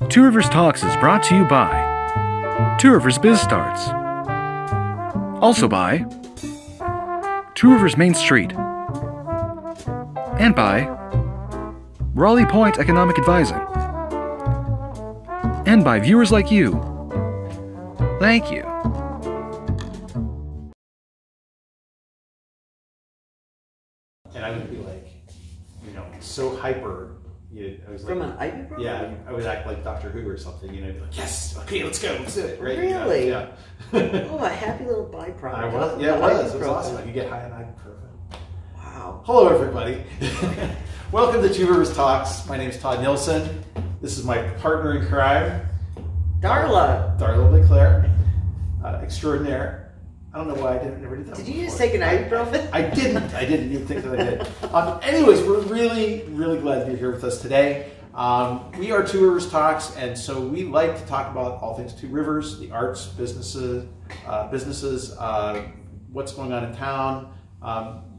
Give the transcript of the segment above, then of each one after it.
Two Rivers Talks is brought to you by Two Rivers Biz Starts. Also by Two Rivers Main Street. And by Raleigh Point Economic Advising. And by viewers like you. Thank you. And I would be like, so hyper. I was From like, an Ivy program? Yeah, I would act like Doctor Who or something. Be like, yes, okay, let's go, let's do it. Right? Really? Yeah. Oh, a happy little byproduct. I was. Yeah, it was. It was awesome. You get high on ibuprofen. Wow. Hello, everybody. Welcome to Two Rivers Talks. My name is Todd Nilson. This is my partner in crime, Darla. Darla LeClair, extraordinaire. I don't know why I never did that. Did you just take an ibuprofen? I didn't. I didn't even think that I did. Anyways, we're really glad you're here with us today. We are Two Rivers Talks, and so we like to talk about all things Two Rivers, the arts, businesses, what's going on in town.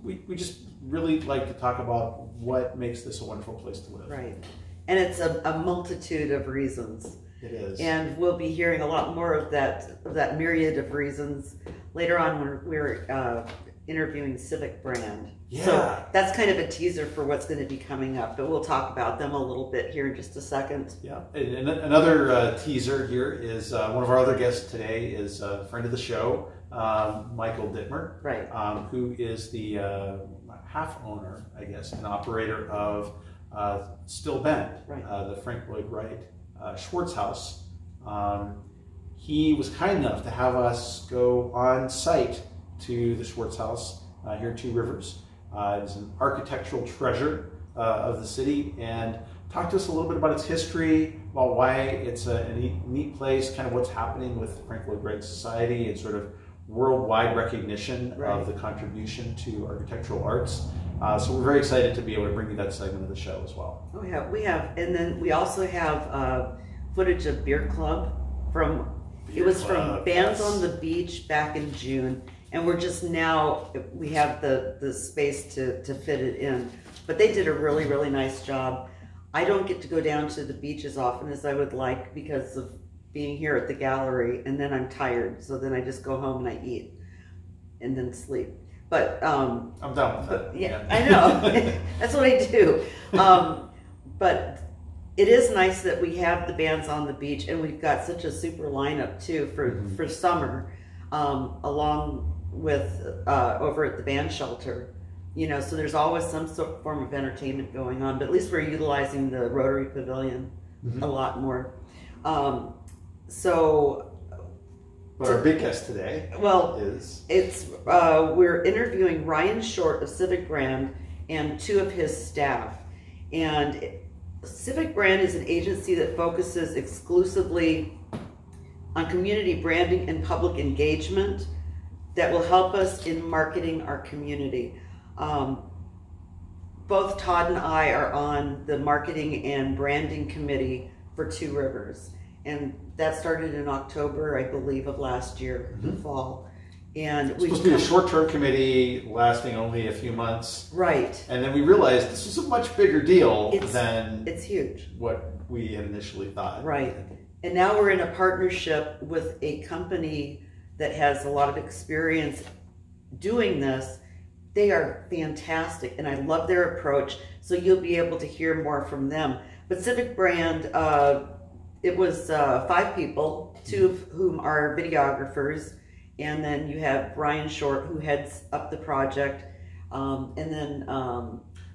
We just really like to talk about what makes this a wonderful place to live. Right. And it's a multitude of reasons. It is. And we'll be hearing a lot more of that myriad of reasons later on when we're interviewing Civic Brand. Yeah. So that's kind of a teaser for what's going to be coming up, but we'll talk about them a little bit here in just a second. Yeah. And another teaser here is one of our other guests today is a friend of the show, Michael Ditmer. Right. Who is the half owner, I guess, and operator of Still Bend, right. The Frank Lloyd Wright Schwartz House. He was kind enough to have us go on site to the Schwartz House here in Two Rivers. It's an architectural treasure of the city, and talk to us a little bit about its history, about why it's a neat place, kind of what's happening with Frank Lloyd Wright Society and sort of worldwide recognition right. of the contribution to architectural arts. So we're very excited to be able to bring you that segment of the show as well. Oh yeah, we have, and then we also have footage of Beer Club from Bands on the Beach back in June, and we're just now, we have the space to fit it in. But they did a really nice job. I don't get to go down to the beach as often as I would like because of being here at the gallery, and then I'm tired, so then I just go home and I eat and then sleep. But I'm done with that. Yeah, I know. That's what I do. But it is nice that we have the bands on the beach, and we've got such a super lineup too for summer, along with over at the band shelter. So there's always some sort of form of entertainment going on, but at least we're utilizing the Rotary Pavilion a lot more. But our big guest today we're interviewing Ryan Short of Civic Brand and two of his staff. And Civic Brand is an agency that focuses exclusively on community branding and public engagement that will help us in marketing our community. Both Todd and I are on the marketing and branding committee for Two Rivers. And that started in October, I believe, of last year, the fall. And it's supposed to be a short-term committee lasting only a few months. Right. And then we realized this was a much bigger deal than it's huge. What we had initially thought. Right. And now we're in a partnership with a company that has a lot of experience doing this. They are fantastic, and I love their approach. So you'll be able to hear more from them. But Civic Brand, it was 5 people, 2 of whom are videographers, and then you have Ryan Short, who heads up the project, and then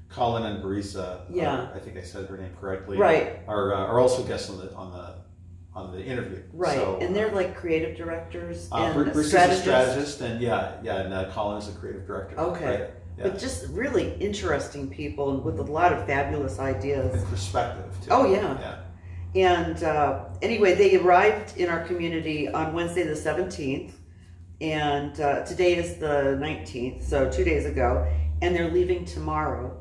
Colin and Brisa. Yeah, I think I said her name correctly. Right. Are also guests on the interview. Right, so, and they're like creative directors and Brisa's strategists. A strategist, and Colin is a creative director. Okay. Right? Yeah. But just really interesting people with a lot of fabulous ideas. And perspective, too. Oh, yeah. And anyway, they arrived in our community on Wednesday the 17th, and today is the 19th, so 2 days ago, and they're leaving tomorrow.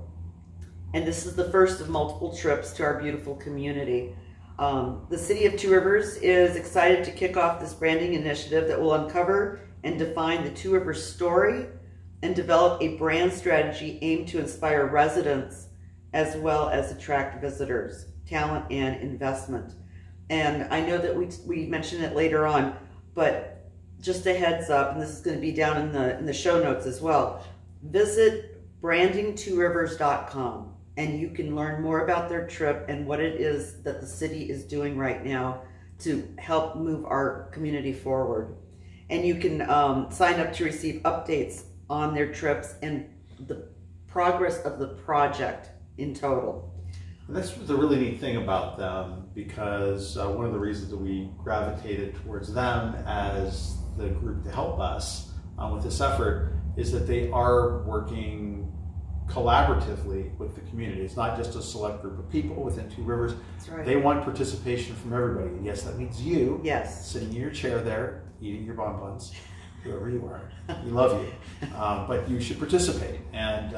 And this is the first of multiple trips to our beautiful community. The City of Two Rivers is excited to kick off this branding initiative that will uncover and define the Two Rivers story and develop a brand strategy aimed to inspire residents as well as attract visitors, talent, and investment. and I know that we mentioned it later on, but just a heads up, and this is going to be down in the show notes as well. Visit brandingtworivers.com, and you can learn more about their trip and what it is that the city is doing right now to help move our community forward. And you can sign up to receive updates on their trips and the progress of the project in total. And that's the really neat thing about them, because one of the reasons that we gravitated towards them as the group to help us with this effort is that they are working collaboratively with the community. It's not just a select group of people within Two Rivers. That's right. They want participation from everybody. And yes, that means you, yes, sitting in your chair there, eating your bonbons, whoever you are. We love you. But you should participate. And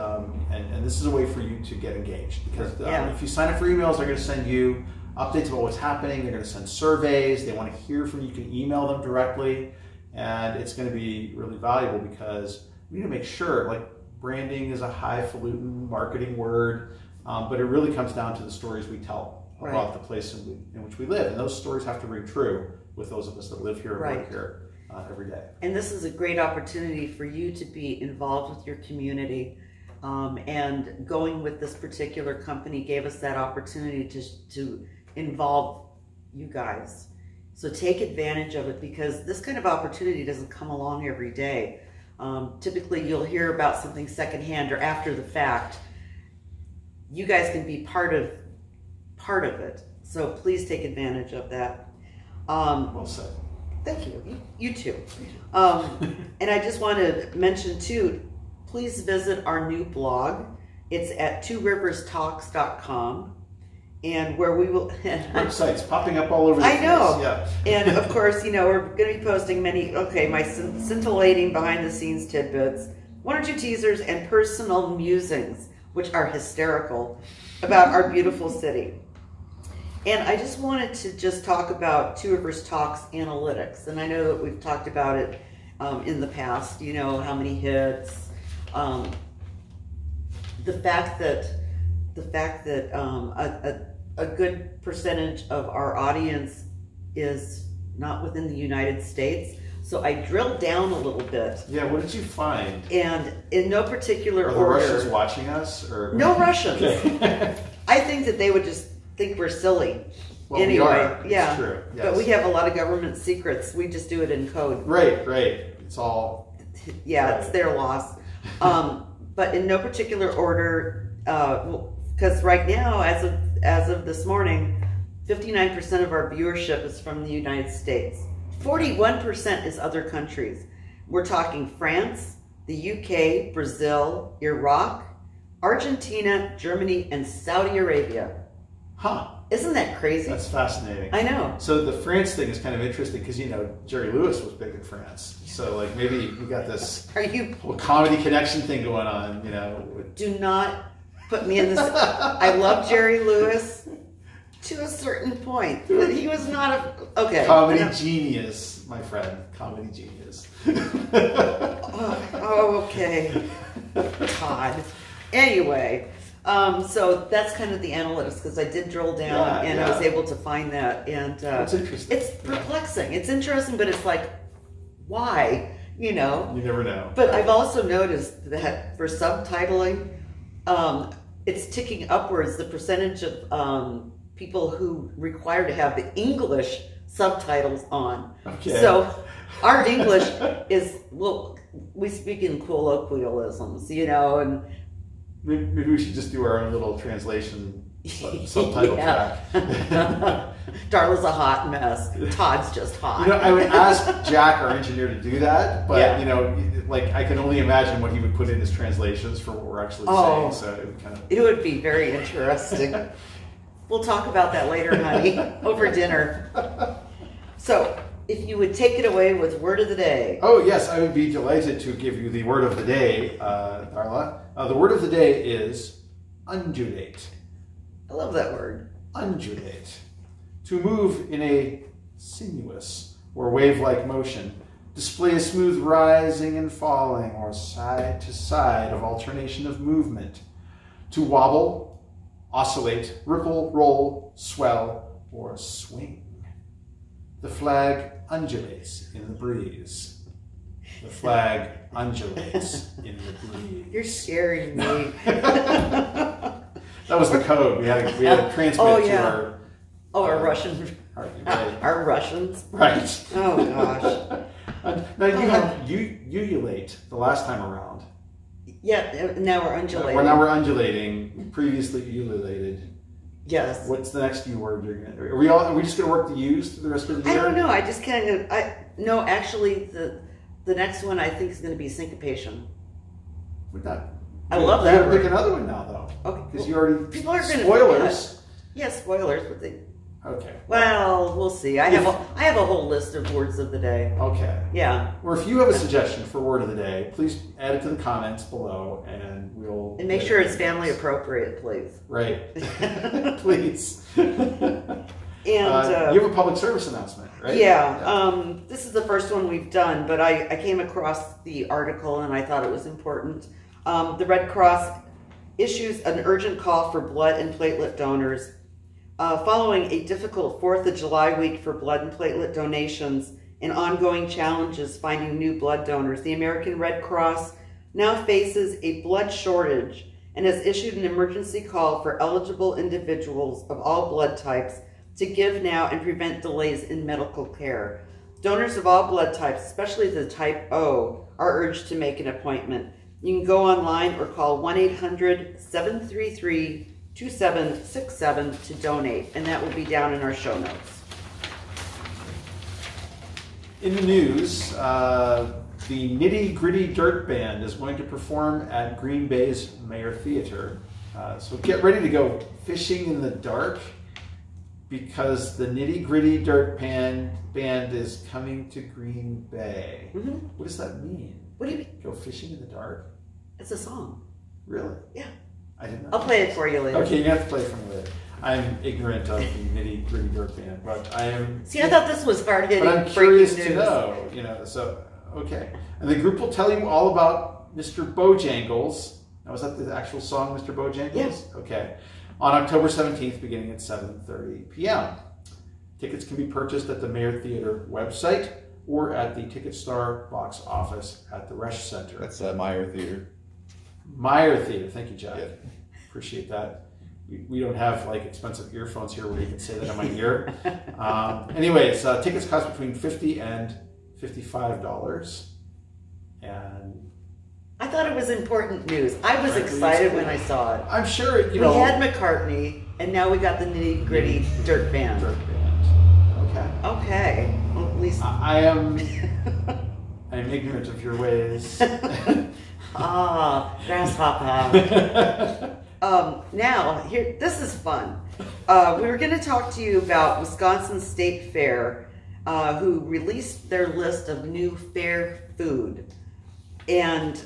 this is a way for you to get engaged. Because if you sign up for emails, they're going to send you updates about what's happening. They're going to send surveys. They want to hear from you. You can email them directly. And it's going to be really valuable because we need to make sure, like, branding is a highfalutin marketing word, but it really comes down to the stories we tell about the place in which we live. And those stories have to ring true with those of us that live here and work here every day. And this is a great opportunity for you to be involved with your community. And going with this particular company gave us that opportunity to involve you guys. So take advantage of it, because this kind of opportunity doesn't come along every day. Typically you'll hear about something secondhand or after the fact. You guys can be part of it. So please take advantage of that. Well said. Thank you. You too. And I just want to mention too, please visit our new blog. It's at tworiverstalks.com. And where we will websites popping up all over the place. I know. Yeah. And of course, we're going to be posting many, my scintillating behind the scenes tidbits, one or two teasers, and personal musings, which are hysterical, about our beautiful city. And I just wanted to just talk about Two Rivers Talks analytics. And I know that we've talked about it in the past, how many hits, the fact that a good percentage of our audience is not within the United States. So I drilled down a little bit. Yeah, what did you find? And in no particular order. Are the Russians watching us? Or? No Russians. Okay. I think that they would just think we're silly. Well, anyway, we are. Yeah. It's true. Yes. But we have a lot of government secrets. We just do it in code. Right. It's all... Yeah, it's their loss. But in no particular order, because right now, as of this morning, 59% of our viewership is from the United States. 41% is other countries. We're talking France, the UK, Brazil, Iraq, Argentina, Germany, and Saudi Arabia. Huh. Isn't that crazy? That's fascinating. I know. So the France thing is kind of interesting because, Jerry Lewis was big in France. So, like, maybe we got this whole comedy connection thing going on, Do not put me in this. I love Jerry Lewis to a certain point, but he was not okay. Comedy genius, my friend. Comedy genius. Okay. Todd. Anyway, so that's kind of the analytics, because I did drill down and I was able to find that. And that's interesting. It's perplexing. It's interesting, but it's like, why? You never know. But I've also noticed that for subtitling, it's ticking upwards, the percentage of people who require to have the English subtitles on. Okay. So our English is, we speak in colloquialisms, and maybe we should just do our own little translation subtitle track. Darla's a hot mess. Todd's just hot. I would ask Jack, our engineer, to do that, but I can only imagine what he would put in his translations for what we're actually saying. So it would be very interesting. We'll talk about that later, honey, over dinner. So, if you would take it away with word of the day. Oh yes, I would be delighted to give you the word of the day, Darla. The word of the day is undulate. I love that word. Undulate. To move in a sinuous or wave-like motion. Display a smooth rising and falling or side to side of alternation of movement. To wobble, oscillate, ripple, roll, swell, or swing. The flag undulates in the breeze. The flag undulates in the breeze. You're scaring me. That was the code. We had to transmit to our Russian. Our Russians. Right. Oh gosh. Now you had ululate the last time around. Yeah. Now we're undulating. Now we're undulating. We previously ululated. Yes. What's the next U word you're gonna? Are we just gonna work the U's through the rest of the year? I don't know. I just kind of. No. Actually, the next one I think is going to be syncopation. We're not. I love that. Pick another one now, though. Okay. Because you already. People are going to. Spoilers. Yeah, spoilers, but they. Okay. Well, we'll see. I have a whole list of words of the day. Okay. Yeah. Or if you have a suggestion for word of the day, please add it to the comments below, and we'll. And make sure it's family appropriate, please. Right. Please. And you have a public service announcement, right? Yeah. This is the first one we've done, but I came across the article and I thought it was important. The Red Cross issues an urgent call for blood and platelet donors. Following a difficult 4th of July week for blood and platelet donations and ongoing challenges finding new blood donors, the American Red Cross now faces a blood shortage and has issued an emergency call for eligible individuals of all blood types to give now and prevent delays in medical care. Donors of all blood types, especially the type O, are urged to make an appointment. You can go online or call 1-800-733-2767 to donate, and that will be down in our show notes. In the news, the Nitty Gritty Dirt Band is going to perform at Green Bay's Mayer Theater. So get ready to go fishing in the dark, because the Nitty Gritty Dirt Band is coming to Green Bay. Mm-hmm. What does that mean? What do you mean? Go fishing in the dark? It's a song. Really? Yeah. I didn't know. I'll play it for you later. Okay, you have to play it for me later. I'm ignorant of the Nitty Gritty Dirt Band, but I am. See, I thought this was hard-hitting. But I'm curious to know, so, okay. And the group will tell you all about Mr. Bojangles. Now, is that the actual song, Mr. Bojangles? Yes. Okay. On October 17th, beginning at 7:30 p.m. Tickets can be purchased at the Mayer Theater website or at the Ticket Star box office at the Resch Center. That's Mayer Theater. Mayer Theater. Thank you, Jack. Yeah. Appreciate that. We don't have like expensive earphones here where you can say that in my ear. Anyways, tickets cost between $50 and $55. And I thought it was important news. I was excited when I saw it. I'm sure, we had McCartney, and now we got the Nitty Gritty Dirt Band. Dirt Band. Okay. Okay. Well, at least I am ignorant of your ways. Grasshopper. Now, here, this is fun. We were going to talk to you about Wisconsin State Fair, who released their list of new fair food. And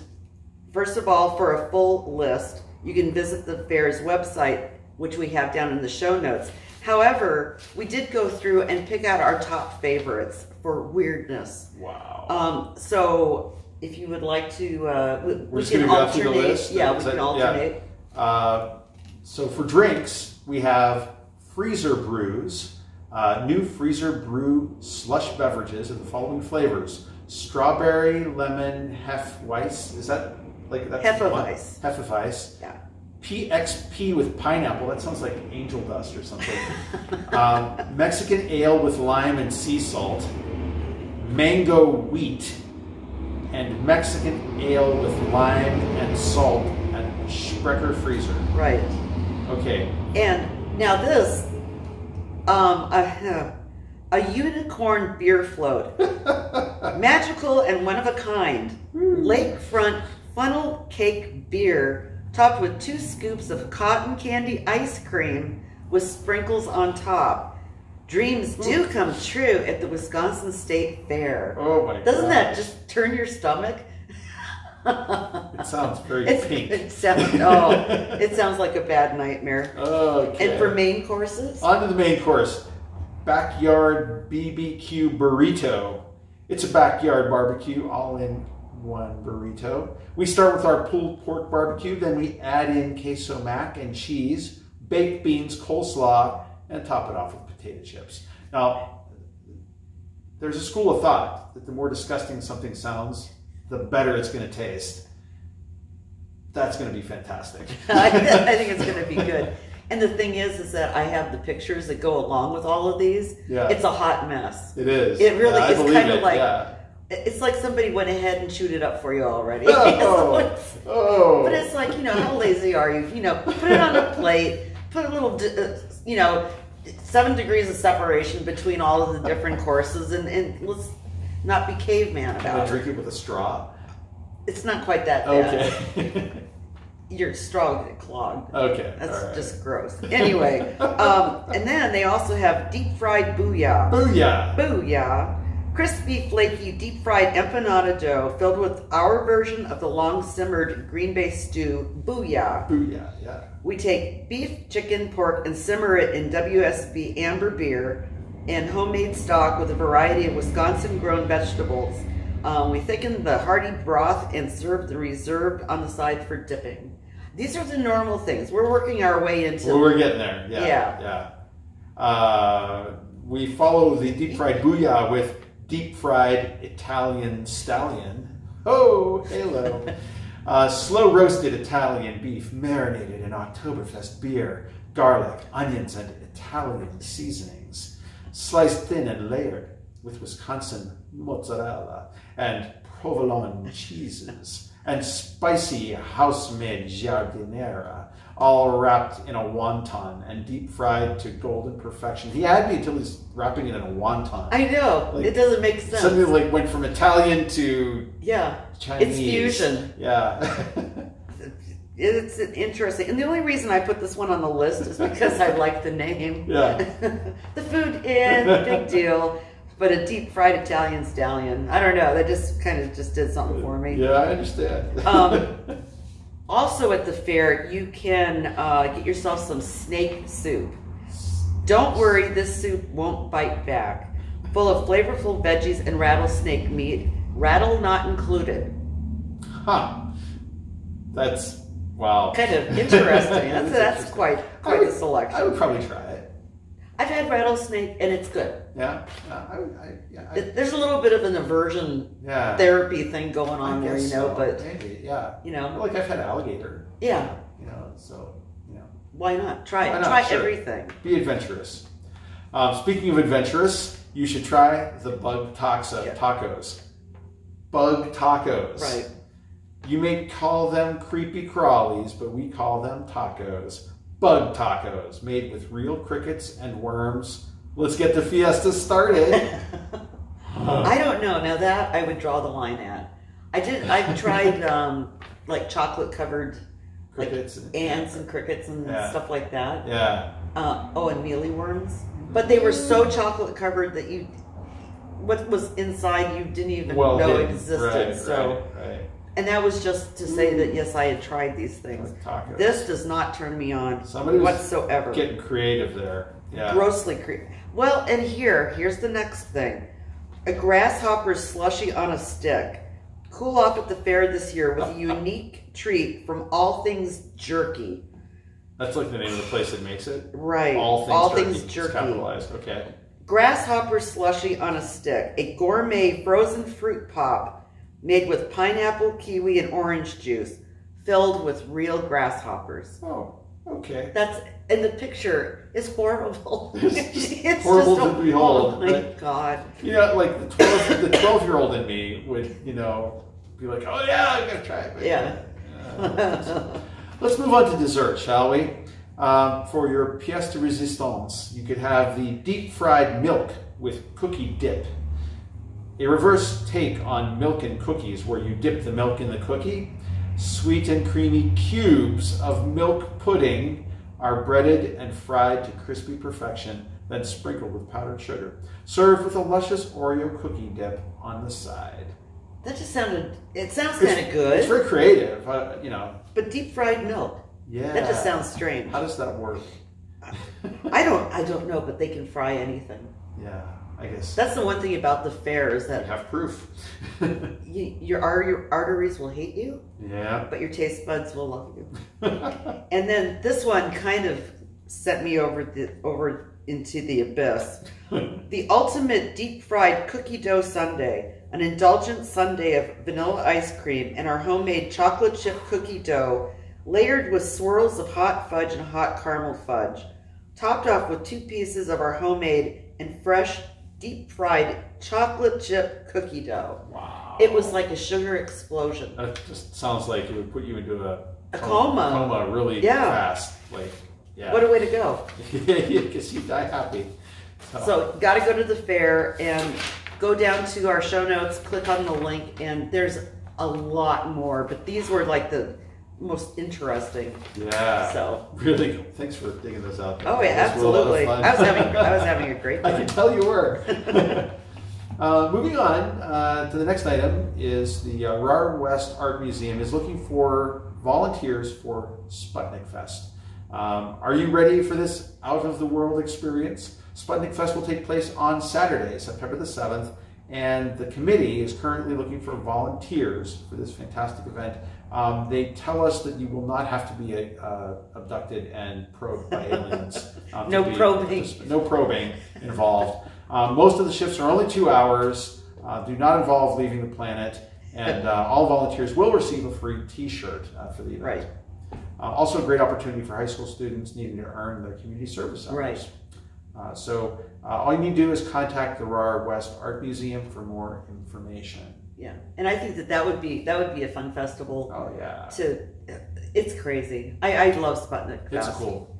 first of all, for a full list, you can visit the fair's website, which we have down in the show notes. However, we did go through and pick out our top favorites for weirdness. Wow. So if you would like to, we just can gonna go through the alternate. list? Yeah, we can alternate. Yeah. So for drinks, we have freezer brews, new freezer brew slush beverages in the following flavors: strawberry, lemon, Hefeweiss. Is that like that? Hefeweiss. Hefeweiss. Yeah. PXP with pineapple. That sounds like angel dust or something. Mexican ale with lime and sea salt. Mango wheat. And Mexican ale with lime and salt at Sprecher Freezer. Right. Okay. And now this, a unicorn beer float. Magical and one of a kind. Lakefront funnel cake beer topped with 2 scoops of cotton candy ice cream with sprinkles on top. Dreams do come true at the Wisconsin State Fair. Oh my god. Doesn't that just turn your stomach? It sounds very pink. It sounds like a bad nightmare. Okay. And for main courses? On to the main course. Backyard BBQ burrito. It's a backyard barbecue all in one burrito. We start with our pulled pork barbecue, then we add in queso mac and cheese, baked beans, coleslaw, and top it off with potato chips. Now, there's a school of thought that the more disgusting something sounds, the better it's going to taste. That's going to be fantastic. I think it's going to be good. And the thing is that I have the pictures that go along with all of these. Yeah. It's a hot mess. It is. It really is kind of like, yeah. It's like somebody went ahead and chewed it up for you already. Oh. But it's like, how lazy are you? Put it on a plate, put a little, 7 degrees of separation between all of the different courses, and let's not be caveman about it. Drink it with a straw? It's not quite that bad. Okay. Your straw will get clogged. Okay. That's just gross. Anyway, and then they also have deep fried booyah. Booyah. Booyah. Crispy, flaky, deep fried empanada dough filled with our version of the long simmered green bay stew, booyah. Booyah, yeah. We take beef, chicken, pork, and simmer it in WSB amber beer and homemade stock with a variety of Wisconsin-grown vegetables. We thicken the hearty broth and serve the reserved on the side for dipping. These are the normal things. We're working our way into... Well, we're getting there. Yeah. We follow the deep fried booyah with deep fried Italian stallion. Oh, halo. Slow roasted Italian beef marinated in Oktoberfest beer, garlic, onions, and Italian seasonings. Sliced thin and layered with Wisconsin mozzarella and provolone cheeses and spicy house-made giardiniera, all wrapped in a wonton and deep fried to golden perfection. He had me until he's wrapping it in a wonton. I know. It doesn't make sense. Something like went from Italian to Chinese. It's fusion. Yeah. It's interesting. And the only reason I put this one on the list is because I like the name. Yeah. The food is big deal. But a deep fried Italian stallion, I don't know, that just kind of just did something for me. Yeah, I understand. Also at the fair, you can get yourself some snake soup. Don't worry, this soup won't bite back. Full of flavorful veggies and rattlesnake meat, rattle not included. Huh. That's, wow. Kind of interesting. That's quite the selection. I would probably try it. I've had rattlesnake and it's good. Yeah? There's a little bit of an aversion therapy thing going on there, but maybe, like I've had alligator. Yeah. Why not? Try it. Try everything. Be adventurous. Speaking of adventurous, you should try the bug tacos. Bug tacos. Right. You may call them creepy crawlies, but we call them tacos. Bug tacos made with real crickets and worms. Let's get the fiesta started. I don't know. Now that I would draw the line at. I've tried like chocolate covered crickets, like ants and crickets and stuff like that. Yeah. And mealy worms. But they were so chocolate covered that what was inside you didn't even know existed. Right. And that was just to say that, yes, I had tried these things. Tacos. This does not turn me on Somebody whatsoever. Was getting creative there. Yeah. Grossly creative. Well, and here's the next thing. A grasshopper slushy on a stick. Cool off at the fair this year with a unique treat from All Things Jerky. That's like the name of the place that makes it? Right. All Things Jerky. It's capitalized, okay. Grasshopper slushy on a stick. A gourmet frozen fruit pop made with pineapple, kiwi, and orange juice, filled with real grasshoppers. Oh, okay. That's, and the picture is horrible. It's horrible to behold. Oh my God. Like the 12-year-old in me would, be like, oh yeah, I gotta try it. But, let's move on to dessert, shall we? For your pièce de résistance, you could have the deep fried milk with cookie dip. A reverse take on milk and cookies where you dip the milk in the cookie. Sweet and creamy cubes of milk pudding are breaded and fried to crispy perfection, then sprinkled with powdered sugar. Served with a luscious Oreo cookie dip on the side. That just sounds kind of good. It's very creative, But deep fried milk. Yeah. That just sounds strange. How does that work? I don't know, but they can fry anything. Yeah. I guess that's the one thing about the fair is that you have proof. your arteries will hate you, yeah, but your taste buds will love you. And then this one kind of sent me over into the abyss. The ultimate deep-fried cookie dough sundae, an indulgent sundae of vanilla ice cream and our homemade chocolate chip cookie dough, layered with swirls of hot fudge and hot caramel fudge, topped off with 2 pieces of our homemade and fresh deep-fried chocolate chip cookie dough. Wow. It was like a sugar explosion. That just sounds like it would put you into a coma. Coma really fast. Like, yeah. What a way to go. Because you die happy. So got to go to the fair and go down to our show notes, click on the link, and there's a lot more. But these were like the most interesting. Yeah. So really, thanks for digging those out. Oh yeah, absolutely. I was having a great time. I can tell you were. Moving on to the next item is the RAR West Art Museum is looking for volunteers for Sputnik Fest. Are you ready for this out-of-the-world experience? Sputnik Fest will take place on Saturday, September the 7th, and the committee is currently looking for volunteers for this fantastic event. They tell us that you will not have to be abducted and probed by aliens. No probing. No probing involved. Most of the shifts are only 2 hours, do not involve leaving the planet, and all volunteers will receive a free t-shirt for the event. Right. Also a great opportunity for high school students needing to earn their community service hours. Right. So all you need to do is contact the RAR West Art Museum for more information. Yeah, and I think that would be a fun festival. Oh yeah. It's crazy. I love Sputnik Fest. It's cool.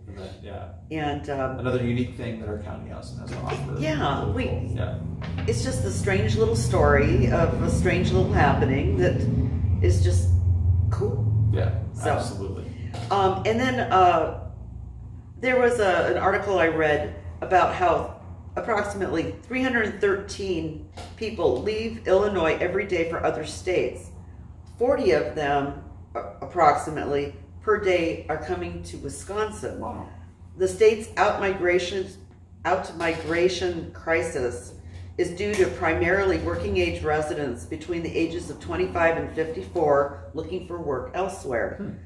Yeah. And another unique thing that our county has to offer. Yeah, it's just a strange little story of a strange little happening that is just cool. Yeah, so, absolutely. And then there was an article I read about how approximately 313 people leave Illinois every day for other states. 40 of them, approximately, per day are coming to Wisconsin. Wow. The state's out-migration crisis is due to primarily working-age residents between the ages of 25 and 54 looking for work elsewhere.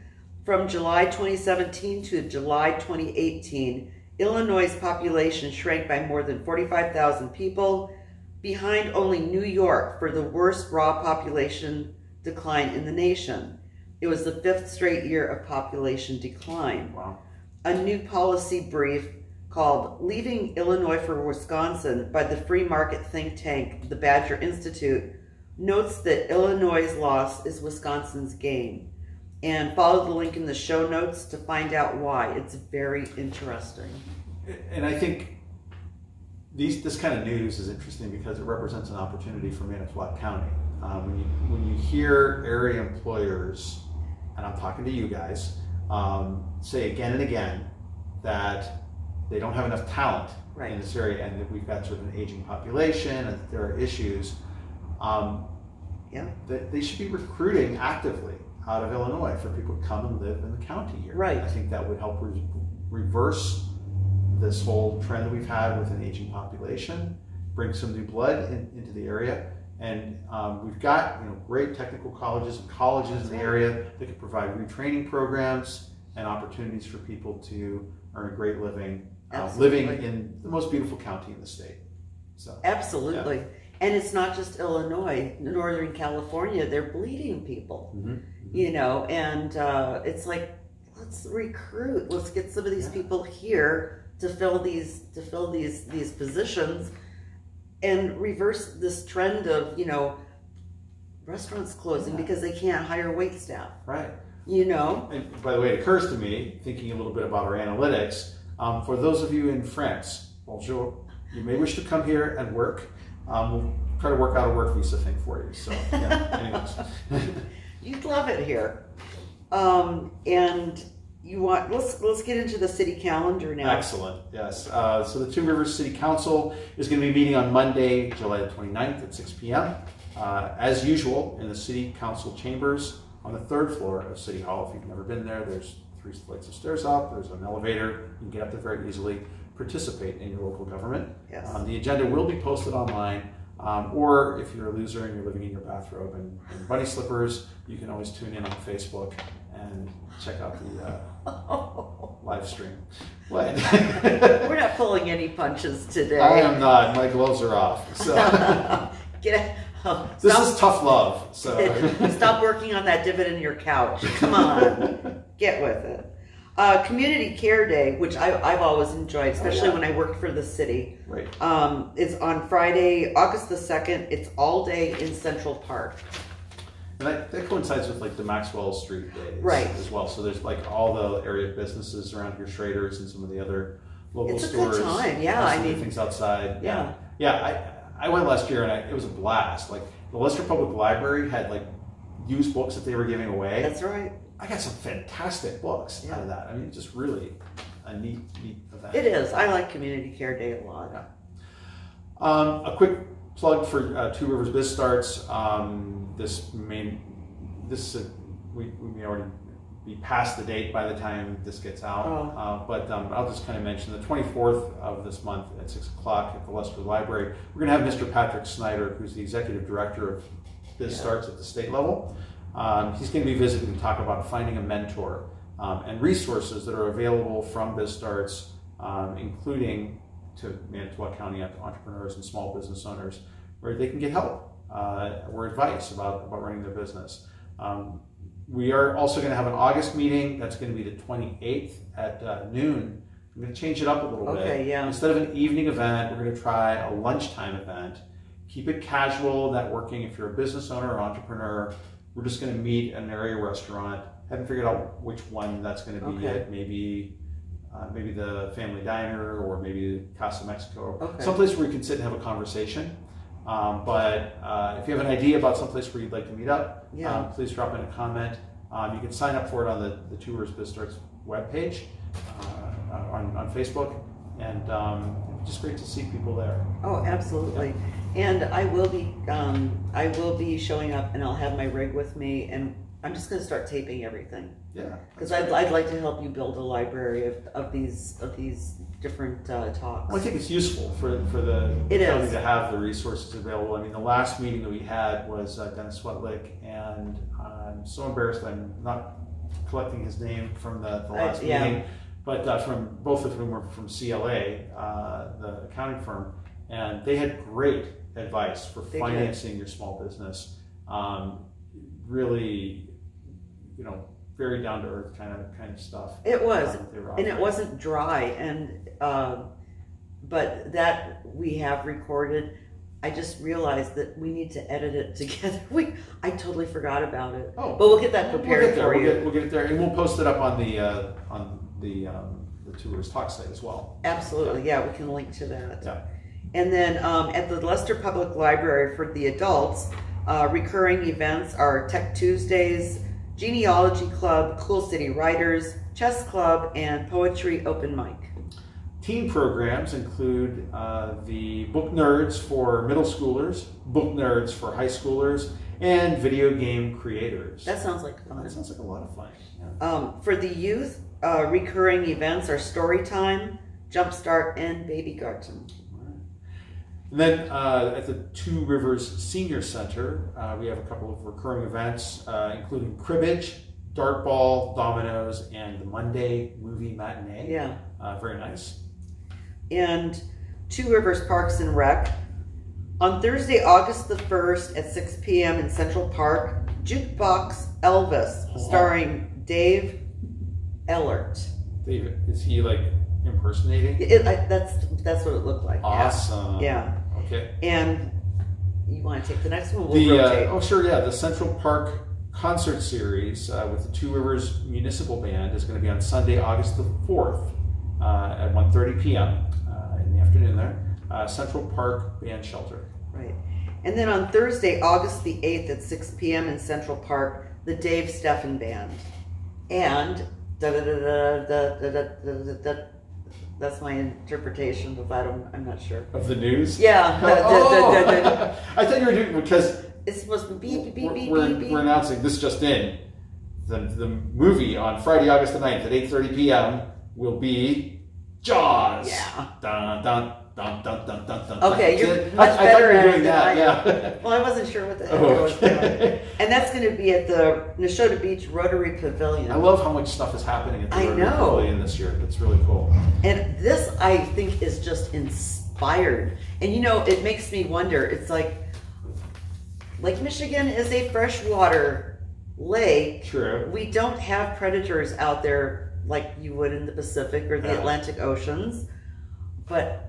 From July 2017 to July 2018, Illinois' population shrank by more than 45,000 people, behind only New York for the worst raw population decline in the nation. It was the 5th straight year of population decline. Wow. A new policy brief called Leaving Illinois for Wisconsin by the free market think tank, the Badger Institute, notes that Illinois' loss is Wisconsin's gain. And follow the link in the show notes to find out why. It's very interesting. And I think this kind of news is interesting because it represents an opportunity for Manitowoc County. When you hear area employers, and I'm talking to you guys, say again and again that they don't have enough talent in this area and that we've got sort of an aging population and that there are issues, that they should be recruiting actively out of Illinois for people to come and live in the county here. Right. I think that would help reverse this whole trend that we've had with an aging population, bring some new blood into the area. And we've got great technical colleges and colleges in the area that can provide retraining programs and opportunities for people to earn a great living, living in the most beautiful county in the state. So absolutely. Yeah. And it's not just Illinois, Northern California, they're bleeding people, and it's like, let's recruit, let's get some of these people here to fill these positions and reverse this trend of, restaurants closing because they can't hire wait staff. Right. And by the way, it occurs to me, thinking a little bit about our analytics, for those of you in France, bonjour, you may wish to come here and work. We'll try to work out a work visa thing for you. So, anyways. You'd love it here. And let's get into the city calendar now. Excellent, yes. So the Two Rivers City Council is going to be meeting on Monday, July the 29th at 6 p.m. As usual, in the City Council chambers on the 3rd floor of City Hall. If you've never been there, there's 3 flights of stairs up, there's an elevator, you can get up there very easily, participate in your local government. Yes. The agenda will be posted online, or if you're a loser and you're living in your bathrobe and bunny slippers, you can always tune in on Facebook and check out the live stream. What? We're not pulling any punches today. I am not. My gloves are off. So this is tough love. So stop working on that divot in your couch. Come on, get with it. Community Care Day, which I've always enjoyed, especially when I worked for the city. Right. Is on Friday, August the 2nd. It's all day in Central Park. And that coincides with like the Maxwell Street days, right, as well. So there's like all the area businesses around here, Schrader's and some of the other local stores. It's a good time, yeah. I mean, things outside. Yeah. I went last year and it was a blast. Like the Leicester Public Library had like used books that they were giving away. That's right. I got some fantastic books out of that. I mean, just really a neat event. It is. I like Community Care Day a lot. Yeah. A quick plug for Two Rivers Biz Starts. We may already be past the date by the time this gets out. But I'll just kind of mention the 24th of this month at 6 o'clock at the Leicester Library. We're going to have Mr. Patrick Snyder, who's the executive director of Biz Starts at the state level. He's going to be visiting to talk about finding a mentor and resources that are available from Biz Starts, including to Manitowoc County entrepreneurs and small business owners, where they can get help or advice about running their business. We are also going to have an August meeting. That's going to be the 28th at noon. I'm going to change it up a little bit. Yeah. Instead of an evening event, we're going to try a lunchtime event. Keep it casual, networking. If you're a business owner or entrepreneur, we're just going to meet at an area restaurant. Haven't figured out which one that's going to be yet. Maybe the Family Diner or maybe Casa Mexico. Someplace where you can sit and have a conversation. But if you have an idea about someplace where you'd like to meet up, please drop in a comment. You can sign up for it on the Two Rivers Biz Starts webpage on Facebook, and it's just great to see people there. Oh, absolutely. And I will be showing up, and I'll have my rig with me, and I'm just going to start taping everything. Yeah. Because I'd like to help you build a library of these different talks. Well, I think it's useful for the county to have the resources available. I mean, the last meeting that we had was Dennis Swetlick, and I'm so embarrassed I'm not collecting his name from the last meeting, but from both of whom were from CLA, the accounting firm, and they had great advice for financing your small business. Really, very down to earth kind of stuff. It was, and it wasn't dry, and but that we have recorded. I just realized that we need to edit it together. I totally forgot about it. Oh, but we'll get that prepared for you. We'll get it there, and we'll post it up on the Two Rivers Talk site as well. Absolutely, yeah, we can link to that. Yeah. And then at the Leicester Public Library for the adults, recurring events are Tech Tuesdays, Genealogy Club, Cool City Writers, Chess Club, and Poetry Open Mic. Teen programs include the Book Nerds for middle schoolers, Book Nerds for high schoolers, and video game creators. That sounds like fun. That sounds like a lot of fun. Yeah. For the youth, recurring events are Story Time, Jumpstart, and Baby Garden. And then at the Two Rivers Senior Center, we have a couple of recurring events, including cribbage, dartball, dominoes, and the Monday movie matinee. Yeah. Very nice. And Two Rivers Parks and Rec. On Thursday, August the 1st at 6 p.m. in Central Park, Jukebox Elvis, starring Dave Ellert. Dave, is he like impersonating? That's what it looked like. Awesome. Yeah. Okay. And you want to take the next one? We'll rotate. Oh, sure, yeah. The Central Park concert series with the Two Rivers Municipal Band is going to be on Sunday, August the 4th at 1:30 p.m. In the afternoon there. Central Park Band Shelter. Right. And then on Thursday, August the 8th at 6 p.m. in Central Park, the Dave Steffen Band. And that's my interpretation of that. I'm not sure. Of the news? Yeah. I thought you were doing, because it's supposed to be beep, beep, beep, we're beep. We're announcing this just in. The movie on Friday, August the 9th at 8:30 p.m. will be Jaws. Yeah. Dun, dun, dun, dun, dun, dun, dun, Okay, you're I much thought better you were at doing it than that, I yeah. am. Well, I wasn't sure what the heck I was doing. And that's going to be at the Neshota Beach Rotary Pavilion. I love how much stuff is happening at the I Rotary know. Pavilion this year. It's really cool. And this, I think, is just inspired. And you know, it makes me wonder, it's like Lake Michigan is a freshwater lake. True. We don't have predators out there like you would in the Pacific or the Yeah. Atlantic Oceans. But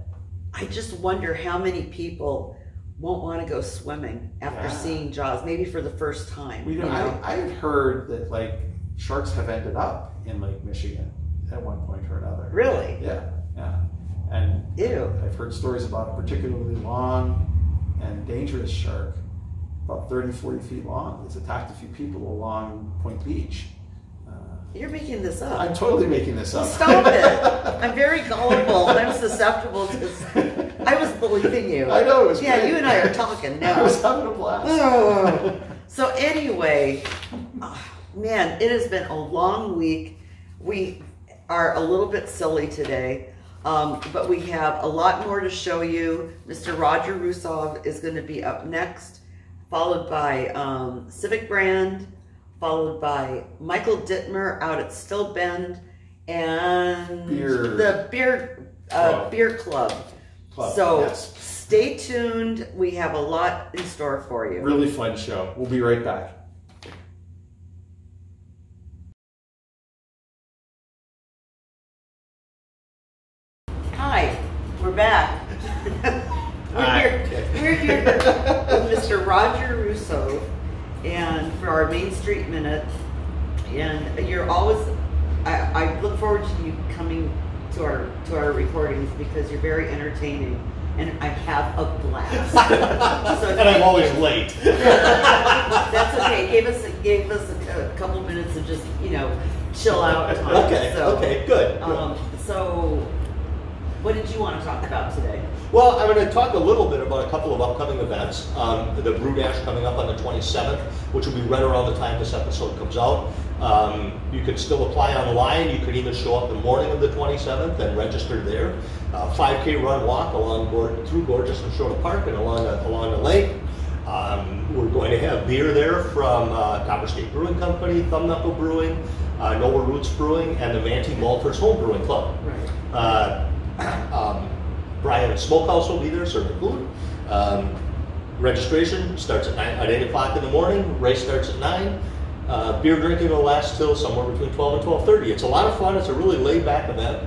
I just wonder how many people won't want to go swimming after Yeah. seeing Jaws, maybe for the first time. You know, I've heard that like sharks have ended up in Lake Michigan at one point or another. Really? Yeah, yeah. And Ew. I've heard stories about a particularly long and dangerous shark, about 30, 40 feet long, that's attacked a few people along Point Beach. You're making this up. I'm totally making this up. Stop it. I'm very gullible. I'm susceptible to... I was believing you. I know, it was Yeah, great. you and I are talking now. I was having a blast. Oh. So anyway, man, it has been a long week. We are a little bit silly today, but we have a lot more to show you. Mr. Roger Rusov is going to be up next, followed by Civic Brand, followed by Michael Ditmer out at Still Bend, and the beer club. So yes. Stay tuned. We have a lot in store for you. Really fun show. We'll be right back. Hi, we're back. We're here with Mr. Roger Russo, and for our Main Street Minute. And you're always, I look forward to you coming to our recordings because you're very entertaining, and I have a blast. So And I'm always late. that's okay. Gave us a couple minutes of just chill out time. Okay, So, okay, good. So, what did you want to talk about today? Well, I'm going to talk a little bit about a couple of upcoming events. The Brew Dash coming up on the 27th, which will be right around the time this episode comes out. You can still apply online. You can even show up the morning of the 27th and register there. 5K run walk through gorgeous Neshota Park and along the lake. We're going to have beer there from Copper State Brewing Company, Thumb Knuckle Brewing, Noah Roots Brewing, and the Manti Malters Home Brewing Club. Right. Brian Smokehouse will be there serving food. Registration starts at 8 o'clock in the morning. Race starts at 9. Beer drinking will last till somewhere between 12 and 12:30. It's a lot of fun. It's a really laid-back event.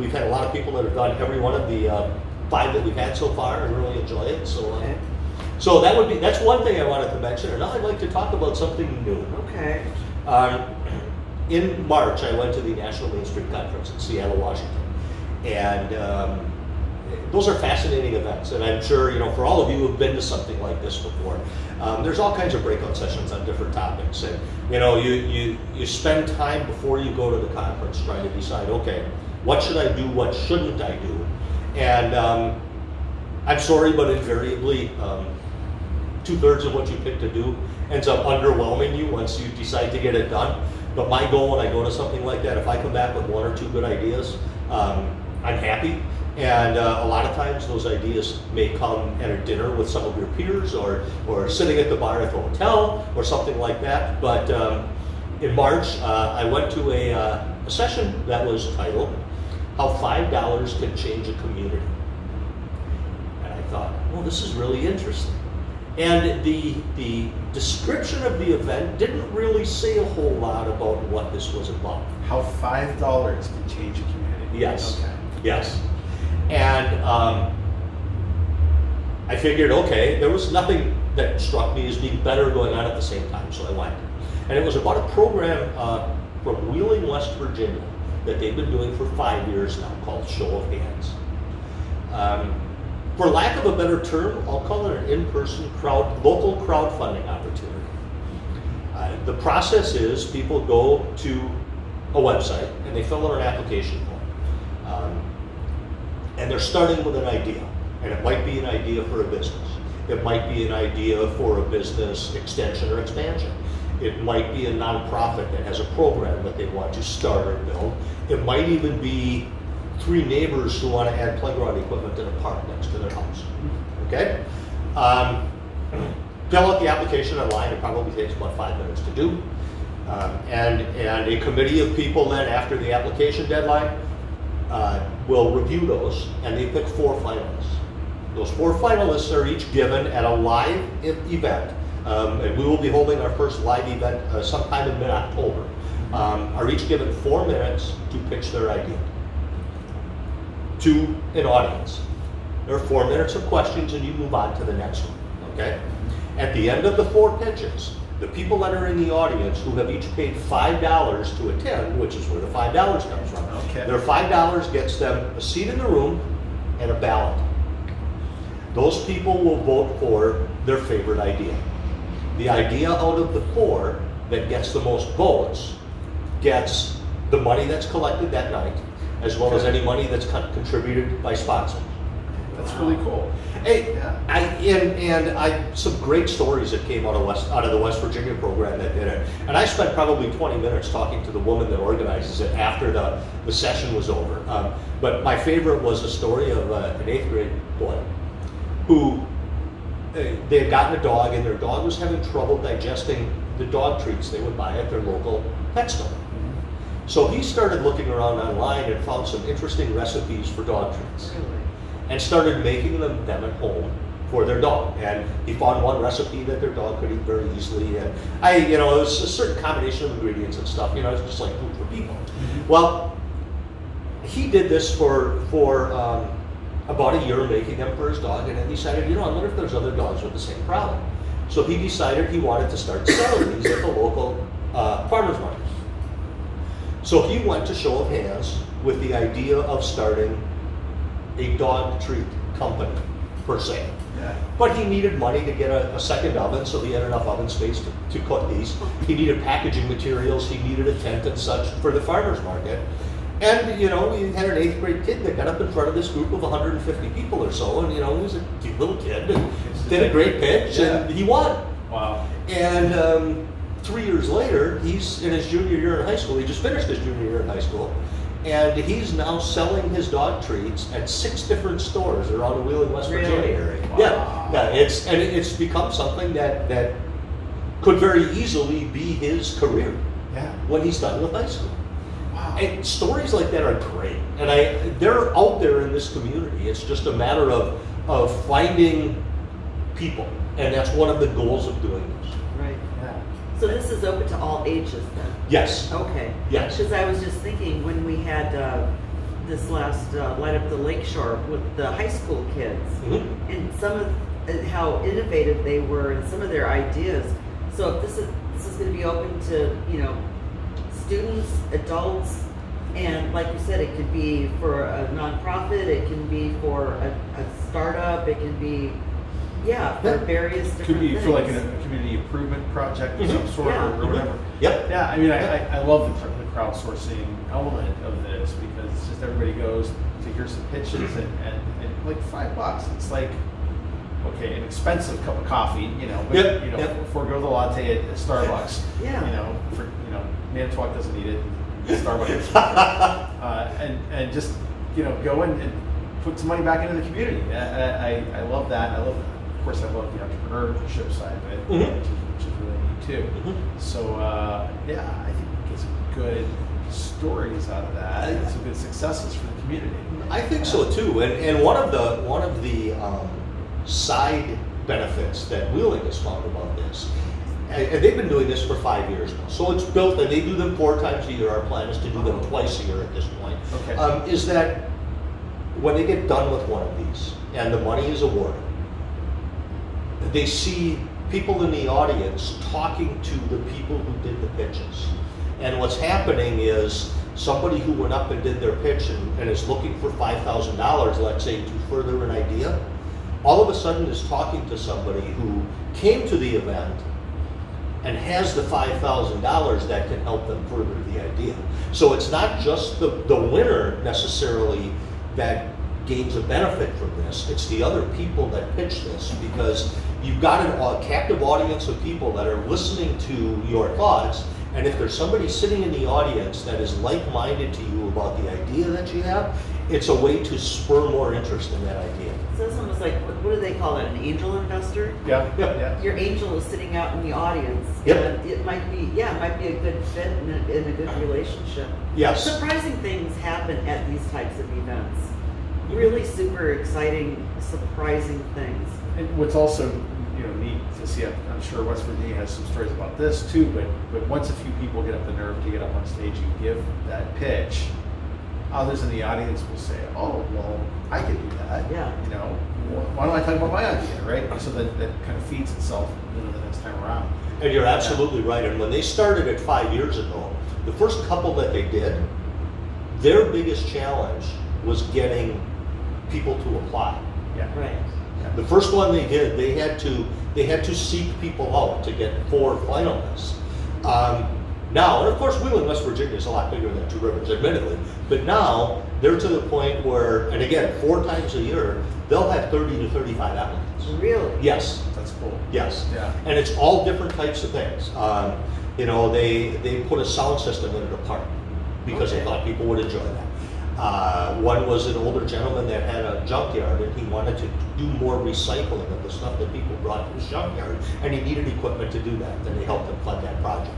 We've had a lot of people that have done every one of the 5 that we've had so far and really enjoy it. So that's one thing I wanted to mention. And now I'd like to talk about something new. Okay. In March, I went to the National Main Street Conference in Seattle, Washington. And those are fascinating events. And I'm sure, for all of you who have been to something like this before, there's all kinds of breakout sessions on different topics. And, you spend time before you go to the conference trying to decide, okay, what should I do? What shouldn't I do? And I'm sorry, but invariably, 2/3 of what you pick to do ends up underwhelming you once you decide to get it done. But my goal when I go to something like that, if I come back with 1 or 2 good ideas, I'm happy. And a lot of times those ideas may come at a dinner with some of your peers or sitting at the bar at the hotel or something like that. But in March, I went to a session that was titled, How $5 Can Change a Community. And I thought, well, this is really interesting. And the description of the event didn't really say a whole lot about what this was about. How $5 can change a community. Yes. Okay. Yes. And I figured, okay, there was nothing that struck me as being better going on at the same time, so I went. And it was about a program from Wheeling, West Virginia, that they've been doing for 5 years now, called Show of Hands. For lack of a better term, I'll call it an in-person local crowdfunding opportunity. The process is people go to a website and they fill out an application form. And they're starting with an idea. And it might be an idea for a business. It might be an idea for a business extension or expansion. It might be a nonprofit that has a program that they want to start or build. It might even be 3 neighbors who want to add playground equipment in a park next to their house. Okay? Fill out the application online. It probably takes about 5 minutes to do. And a committee of people then, after the application deadline, will review those, and they pick 4 finalists. Those 4 finalists are each given at a live event, and we will be holding our first live event sometime in mid-October. Are each given 4 minutes to pitch their idea to an audience. There are 4 minutes of questions, and you move on to the next one. Okay? At the end of the 4 pitches, the people that are in the audience who have each paid $5 to attend, which is where the $5 comes from, their $5 gets them a seat in the room and a ballot. Those people will vote for their favorite idea. The idea out of the 4 that gets the most votes gets the money that's collected that night, as well as any money that's contributed by sponsors. That's really cool. Hey, some great stories that came out of the West Virginia program that did it. And I spent probably 20 minutes talking to the woman that organizes it after the session was over. But my favorite was a story of an 8th grade boy who they had gotten a dog, and their dog was having trouble digesting the dog treats they would buy at their local pet store. So he started looking around online and found some interesting recipes for dog treats. And started making them at home for their dog. And he found one recipe that their dog could eat very easily. And it was a certain combination of ingredients and stuff. It's just like food for people. Well, he did this for about a year, making them for his dog, and then decided, I wonder if there's other dogs with the same problem. So he decided he wanted to start selling these at the local farmers market. So he went to show of hands with the idea of starting a dog treat company, per se. Yeah. But he needed money to get a second oven, so he had enough oven space to cook these. He needed packaging materials, he needed a tent and such for the farmer's market. And, we had an 8th grade kid that got up in front of this group of 150 people or so, and, he was a cute little kid, and did a great pitch, and he won. Wow. And 3 years later, he's in his junior year in high school. He just finished his junior year in high school. And he's now selling his dog treats at 6 different stores around the Wheeling, West Virginia area. Wow. Yeah, it's become something that could very easily be his career. Yeah. When he's done with high school. Wow. And stories like that are great, and they're out there in this community. It's just a matter of finding people, and that's one of the goals of doing this. Right. Yeah. So this is open to all ages then? Yes. Okay. Yes. Because I was just thinking when we had this last Light Up the Lakeshore with the high school kids, and some of how innovative they were and some of their ideas. So if this is going to be open to students, adults, and like you said, it could be for a nonprofit, it can be for a startup, it can be for various different Could be things. for like a community improvement project of some sort or whatever. Yep. Yeah, I mean, I love the crowdsourcing element of this because it's just everybody goes to hear some pitches and like $5. It's like, okay, an expensive cup of coffee, but forego the latte at Starbucks. Yeah. Manitowoc doesn't need it. Starbucks. And just go in and put some money back into the community. I love that. Of course, I love the entrepreneurship side of it, which is really neat too. So I think we get some good stories out of that, and some good successes for the community. I think so too. And one of the side benefits that Wheeling has found about this, and they've been doing this for 5 years now, so it's built, and they do them 4 times a year. Our plan is to do them twice a year at this point. Okay. Is that when they get done with one of these and the money is awarded, they see people in the audience talking to the people who did the pitches. And what's happening is somebody who went up and did their pitch and is looking for $5,000, let's say, to further an idea, all of a sudden is talking to somebody who came to the event and has the $5,000 that can help them further the idea. So it's not just the winner necessarily that gains a benefit from this, it's the other people that pitch this, because you've got a captive audience of people that are listening to your thoughts, and if there's somebody sitting in the audience that is like-minded to you about the idea that you have, it's a way to spur more interest in that idea. So it's almost like, what do they call it, an angel investor? Yeah. Your angel is sitting out in the audience. Yep. And it might be a good fit in a good relationship. Yes. Surprising things happen at these types of events. Really super exciting, surprising things. And what's also neat to see, I'm sure West Virginia has some stories about this too, but once a few people get up the nerve to get up on stage and give that pitch, others in the audience will say, oh, well, I could do that. Yeah. Why don't I talk about my idea, right? So that kind of feeds itself the next time around. And you're absolutely right. And when they started it 5 years ago, the first couple that they did, their biggest challenge was getting people to apply. Yeah. Right. The first one they did, they had to seek people out to get 4 finalists. Now, and of course, Wheeling, West Virginia is a lot bigger than Two Rivers, admittedly, but now they're to the point where, and again, 4 times a year, they'll have 30 to 35 applicants. Really? Yes. That's cool. Yes. Yeah. And it's all different types of things. They put a sound system in the park because they thought people would enjoy that. One was an older gentleman that had a junkyard and he wanted to do more recycling of the stuff that people brought to his junkyard, and he needed equipment to do that, and they helped him fund that project.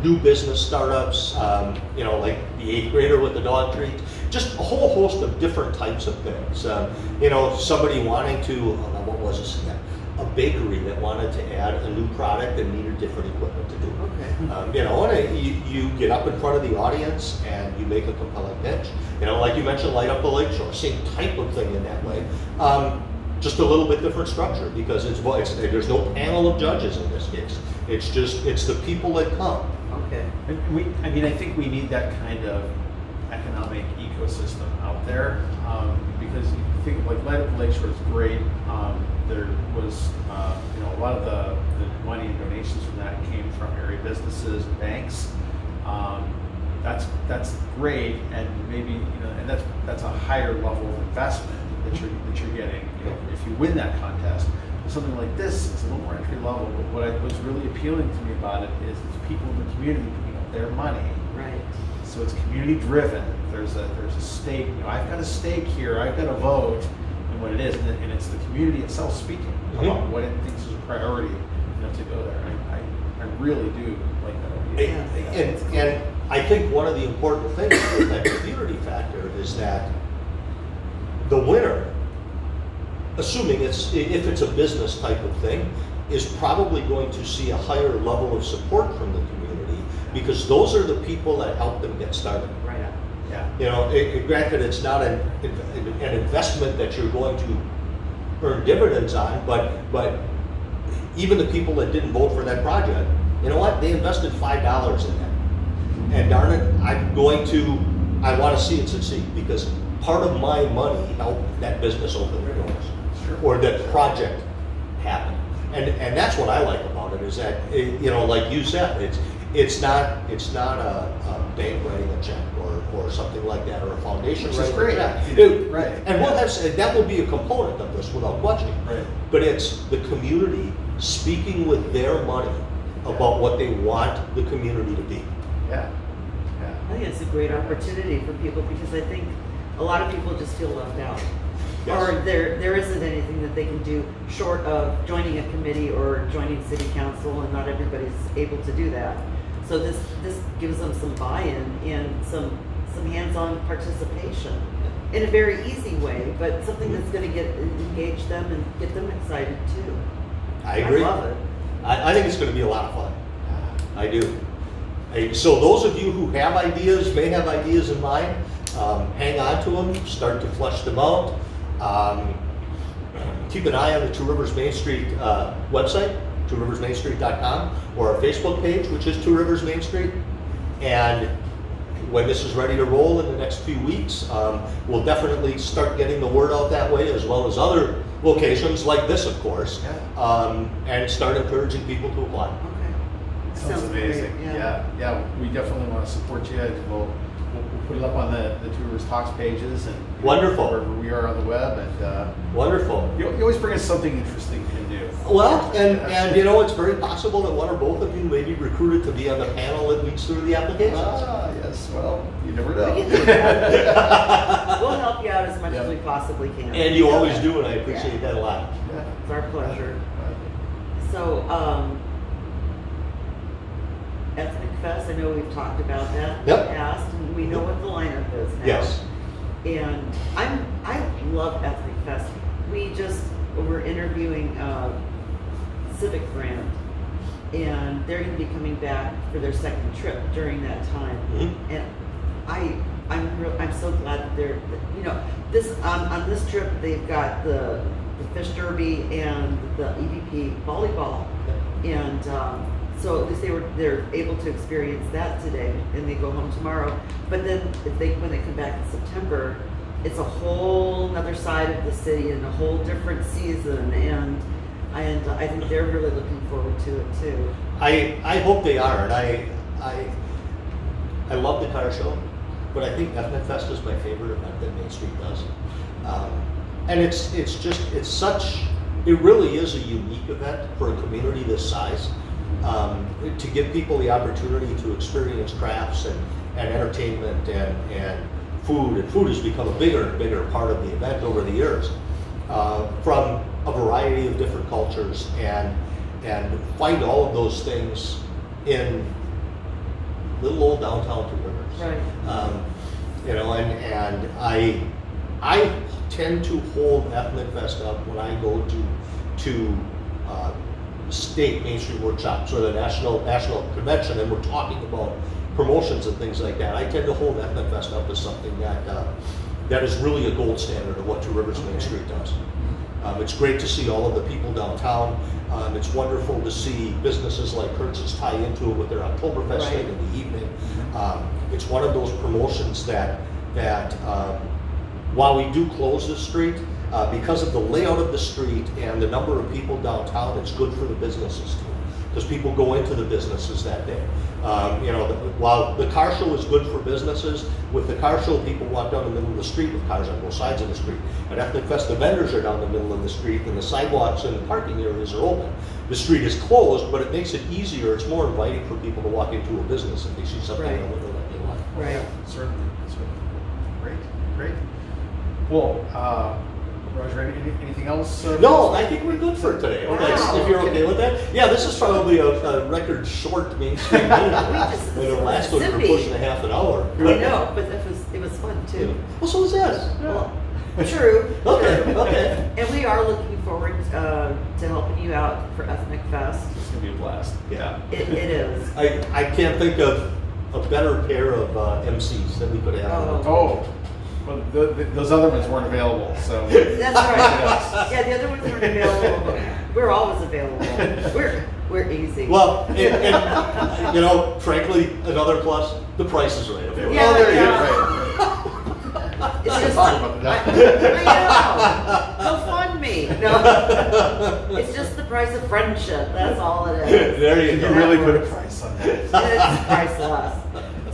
New business startups, like the 8th grader with the dog treat, just a whole host of different types of things. Somebody wanting to, what was this again? A bakery that wanted to add a new product and needed different equipment to do it. Okay. And you get up in front of the audience and you make a compelling pitch. Like you mentioned, light up the lakeshore, same type of thing in that way. Just a little bit different structure because there's no panel of judges in this case. It's the people that come. Okay. I think we need that kind of economic ecosystem out there because you think like Light Up the Lakeshore is great. There was a lot of the money and donations from that came from area businesses and banks. That's great, and maybe and that's a higher level of investment that you're getting. If you win that contest. Something like this is a little more entry level, but what was really appealing to me about it is it's people in the community putting up their money. Right. So it's community driven. There's a stake. I've got a stake here. I've got a vote in what it is, and it's the community itself speaking about what it thinks is a priority to go there. I really do like that idea. And I think one of the important things with that community factor is that the winner, assuming if it's a business type of thing, is probably going to see a higher level of support from the community because those are the people that help them get started. Right. Yeah. Granted, it's not an investment that you're going to earn dividends on, but even the people that didn't vote for that project, you know what? They invested $5 in that, and darn it, I want to see it succeed because part of my money helped that business open their doors. Or that project happened, and that's what I like about it is that like you said, it's not a bank writing a check or something like that or a foundation writing a check. Right. And that will be a component of this without question. Right. But it's the community speaking with their money about what they want the community to be. Yeah. I think it's a great opportunity for people because I think a lot of people just feel left out. Yes. Or there isn't anything that they can do short of joining a committee or joining city council, and not everybody's able to do that. So this gives them some buy-in and some hands-on participation in a very easy way, but something that's going to engage them and get them excited too. I agree. I love it. I think it's going to be a lot of fun. I do. So those of you who have ideas, may have ideas in mind, hang on to them, start to flesh them out. Keep an eye on the Two Rivers Main Street website, tworiversmainstreet.com, or our Facebook page, which is Two Rivers Main Street. And when this is ready to roll in the next few weeks, we'll definitely start getting the word out that way, as well as other locations like this, of course, and start encouraging people to apply. Okay. Sounds amazing. Great. Yeah. We definitely want to support you. We'll put it up on the Two Rivers Talks pages and Wonderful. wherever we are on the web. And wonderful. You always bring us something interesting to do. Well, and you know, it's very possible that one or both of you may be recruited to be on the panel that leads through the applications. Ah, yes. Well, you never know. We'll help you out as much as we possibly can. And you always do, and I appreciate that a lot. It's our pleasure. So, Ethnic Fest, I know we've talked about that in the past, and we know what the lineup is now. Yes. And I love Ethnic Fest. We're interviewing Civic Brand, and they're going to be coming back for their second trip during that time. Mm-hmm. And I'm so glad that they're, you know, this on this trip they've got the fish derby and the EVP volleyball, and so at least they're able to experience that today, and they go home tomorrow. But then when they come back in September, it's a whole other side of the city and a whole different season, and I think they're really looking forward to it too. I hope they are, and I love the car show, but I think Ethnic Fest is my favorite event that Main Street does. And it really is a unique event for a community this size, to give people the opportunity to experience crafts and entertainment and food. And food has become a bigger and bigger part of the event over the years, from a variety of different cultures, and find all of those things in little old downtown Two Rivers. Right. You know, and I tend to hold Ethnic Fest up when I go to state Main Street workshops or the national convention, and we're talking about promotions and things like that. I tend to hold Ethnic Fest up as something that is really a gold standard of what Two Rivers Main Street does. It's great to see all of the people downtown. It's wonderful to see businesses like Kurtz's tie into it with their Oktoberfest thing in the evening. It's one of those promotions that while we do close the street, because of the layout of the street and the number of people downtown, it's good for the businesses too, because people go into the businesses that day. You know, while the car show is good for businesses, with the car show people walk down the middle of the street with cars on both sides of the street. At Ethnic Fest, the vendors are down the middle of the street and the sidewalks and the parking areas are open. The street is closed, but it makes it easier. It's more inviting for people to walk into a business if they see something in the window that they like. Right. Certainly. Great. Well, Roger, anything else? No, I think we're good for today. Wow. If you're okay with that. Yeah, this is probably a record short Main Street meeting. The last one we're pushing a half an hour. I know, but it was fun too. Well, so was this. Well, true. Okay. And we are looking forward to helping you out for Ethnic Fest. It's gonna be a blast. Yeah. It is. I can't think of a better pair of MCs that we could have. Oh. Well, those other ones weren't available, so. That's right. Yeah, the other ones weren't available, but we're always available. We're easy. Well, and you know, frankly, another plus, the price is right. Okay. Yeah, there you go. It's just Talk about that. I know. GoFundMe. No, it's just the price of friendship. That's all it is. There you go. You really put a price on that. It's priceless.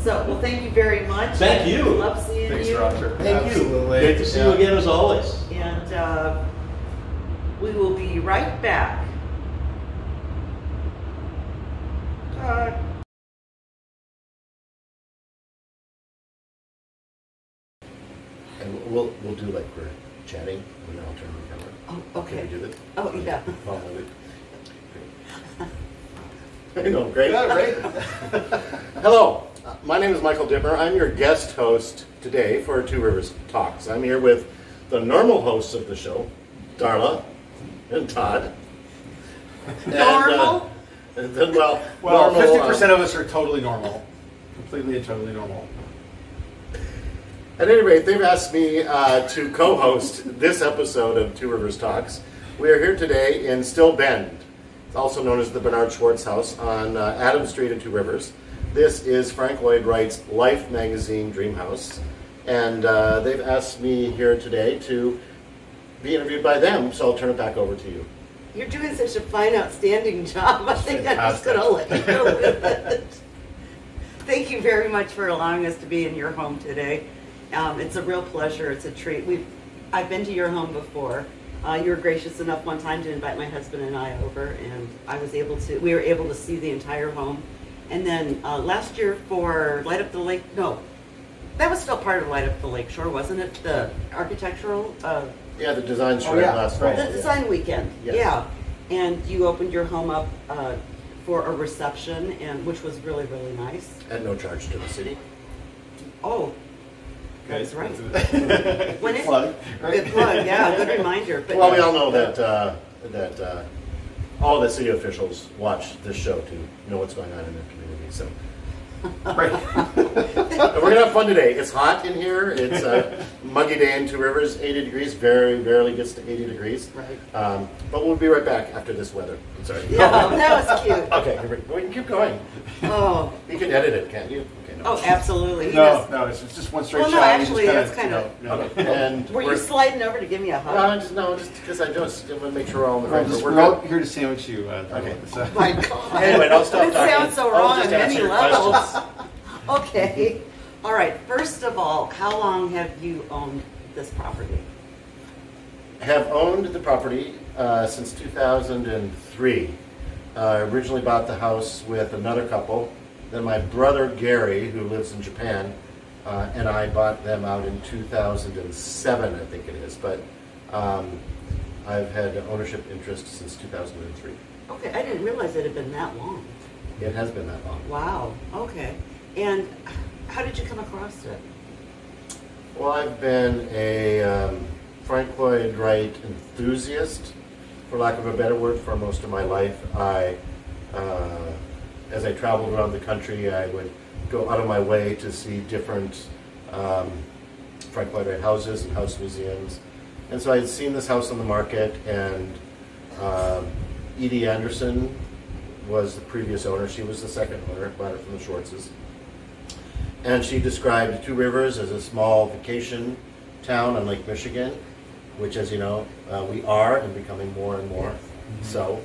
So, well, thank you very much. Thank you. Love seeing Thanks, you. Roger. Thank Absolutely. you. Great to see you again as always. And we will be right back. Todd. And we'll do like we're chatting, and then I'll turn the camera. Oh, okay. Can we do that? Oh, yeah. I know, great. Yeah, right. Hello, my name is Michael Ditmer. I'm your guest host today for Two Rivers Talks. I'm here with the normal hosts of the show, Darla and Todd. Normal? And then, well, 50% of us are totally normal. Completely and totally normal. At any rate, they've asked me to co-host this episode of Two Rivers Talks. We are here today in Still Bend. It's also known as the Bernard Schwartz House on Adams Street in Two Rivers. This is Frank Lloyd Wright's Life magazine dream house. And they've asked me here today to be interviewed by them, so I'll turn it back over to you. You're doing such a fine, outstanding job. I think I'm just going to let you go with it. Thank you very much for allowing us to be in your home today. It's a real pleasure. It's a treat. I've been to your home before, You were gracious enough one time to invite my husband and I over, and we were able to see the entire home. And then last year for Light Up the Lake, no, that was still part of Light Up the Lake Shore, wasn't it? The architectural. Yeah, the design show last fall. The design weekend. Yes. Yeah, and you opened your home up for a reception, and which was really, really nice. At no charge to the city. Oh. That's right. When it, plug, right? Good plug, yeah, good reminder. But well, we all know that all the city officials watch this show to know what's going on in their community. So, right. We're gonna have fun today. It's hot in here. It's a muggy day in Two Rivers. 80 degrees. Very rarely gets to 80 degrees. Right. But we'll be right back after this weather. I'm sorry. Yeah, that was cute. Okay, we can keep going. Oh. You can edit it, can't you? Okay, no. Oh, absolutely. No, it's just one straight shot. Well, no, actually, that's kind of. And were you sliding over to give me a hug? Just because I just want to make sure we're all in the right. We're all here to sandwich you. Okay. So. My God. Anyway, don't stop It talking. sounds so I'll wrong on just many answer your levels. questions. Okay. All right. First of all, how long have you owned this property? Have owned the property since 2003. Originally bought the house with another couple. Then my brother Gary, who lives in Japan, and I bought them out in 2007, I think it is. But I've had ownership interest since 2003. Okay, I didn't realize it had been that long. It has been that long. Wow. Okay. And how did you come across it? Well, I've been a Frank Lloyd Wright enthusiast, for lack of a better word, for most of my life. As I traveled around the country, I would go out of my way to see different Frank Lloyd Wright houses and house museums. And so I had seen this house on the market, and Edie Anderson was the previous owner. She was the second owner, bought it from the Schwartzes. And she described Two Rivers as a small vacation town on Lake Michigan, which, as you know, we are, and becoming more and more so.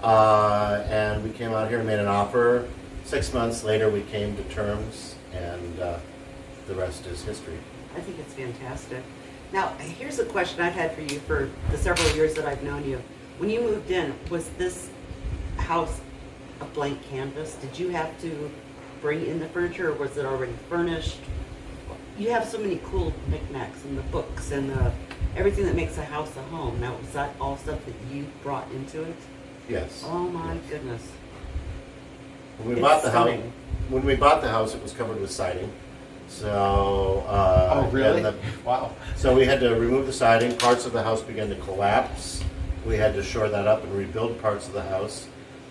And we came out here and made an offer. 6 months later, we came to terms, and the rest is history. I think it's fantastic. Now, here's a question I've had for you for the several years that I've known you. When you moved in, was this house a blank canvas? Did you have to bring in the furniture, or was it already furnished? You have so many cool knickknacks and the books and everything that makes a house a home. Now, was that all stuff that you brought into it? Yes. Oh my goodness. When we bought the house, it was covered with siding. So. Oh, really? Wow. So we had to remove the siding. Parts of the house began to collapse. We had to shore that up and rebuild parts of the house.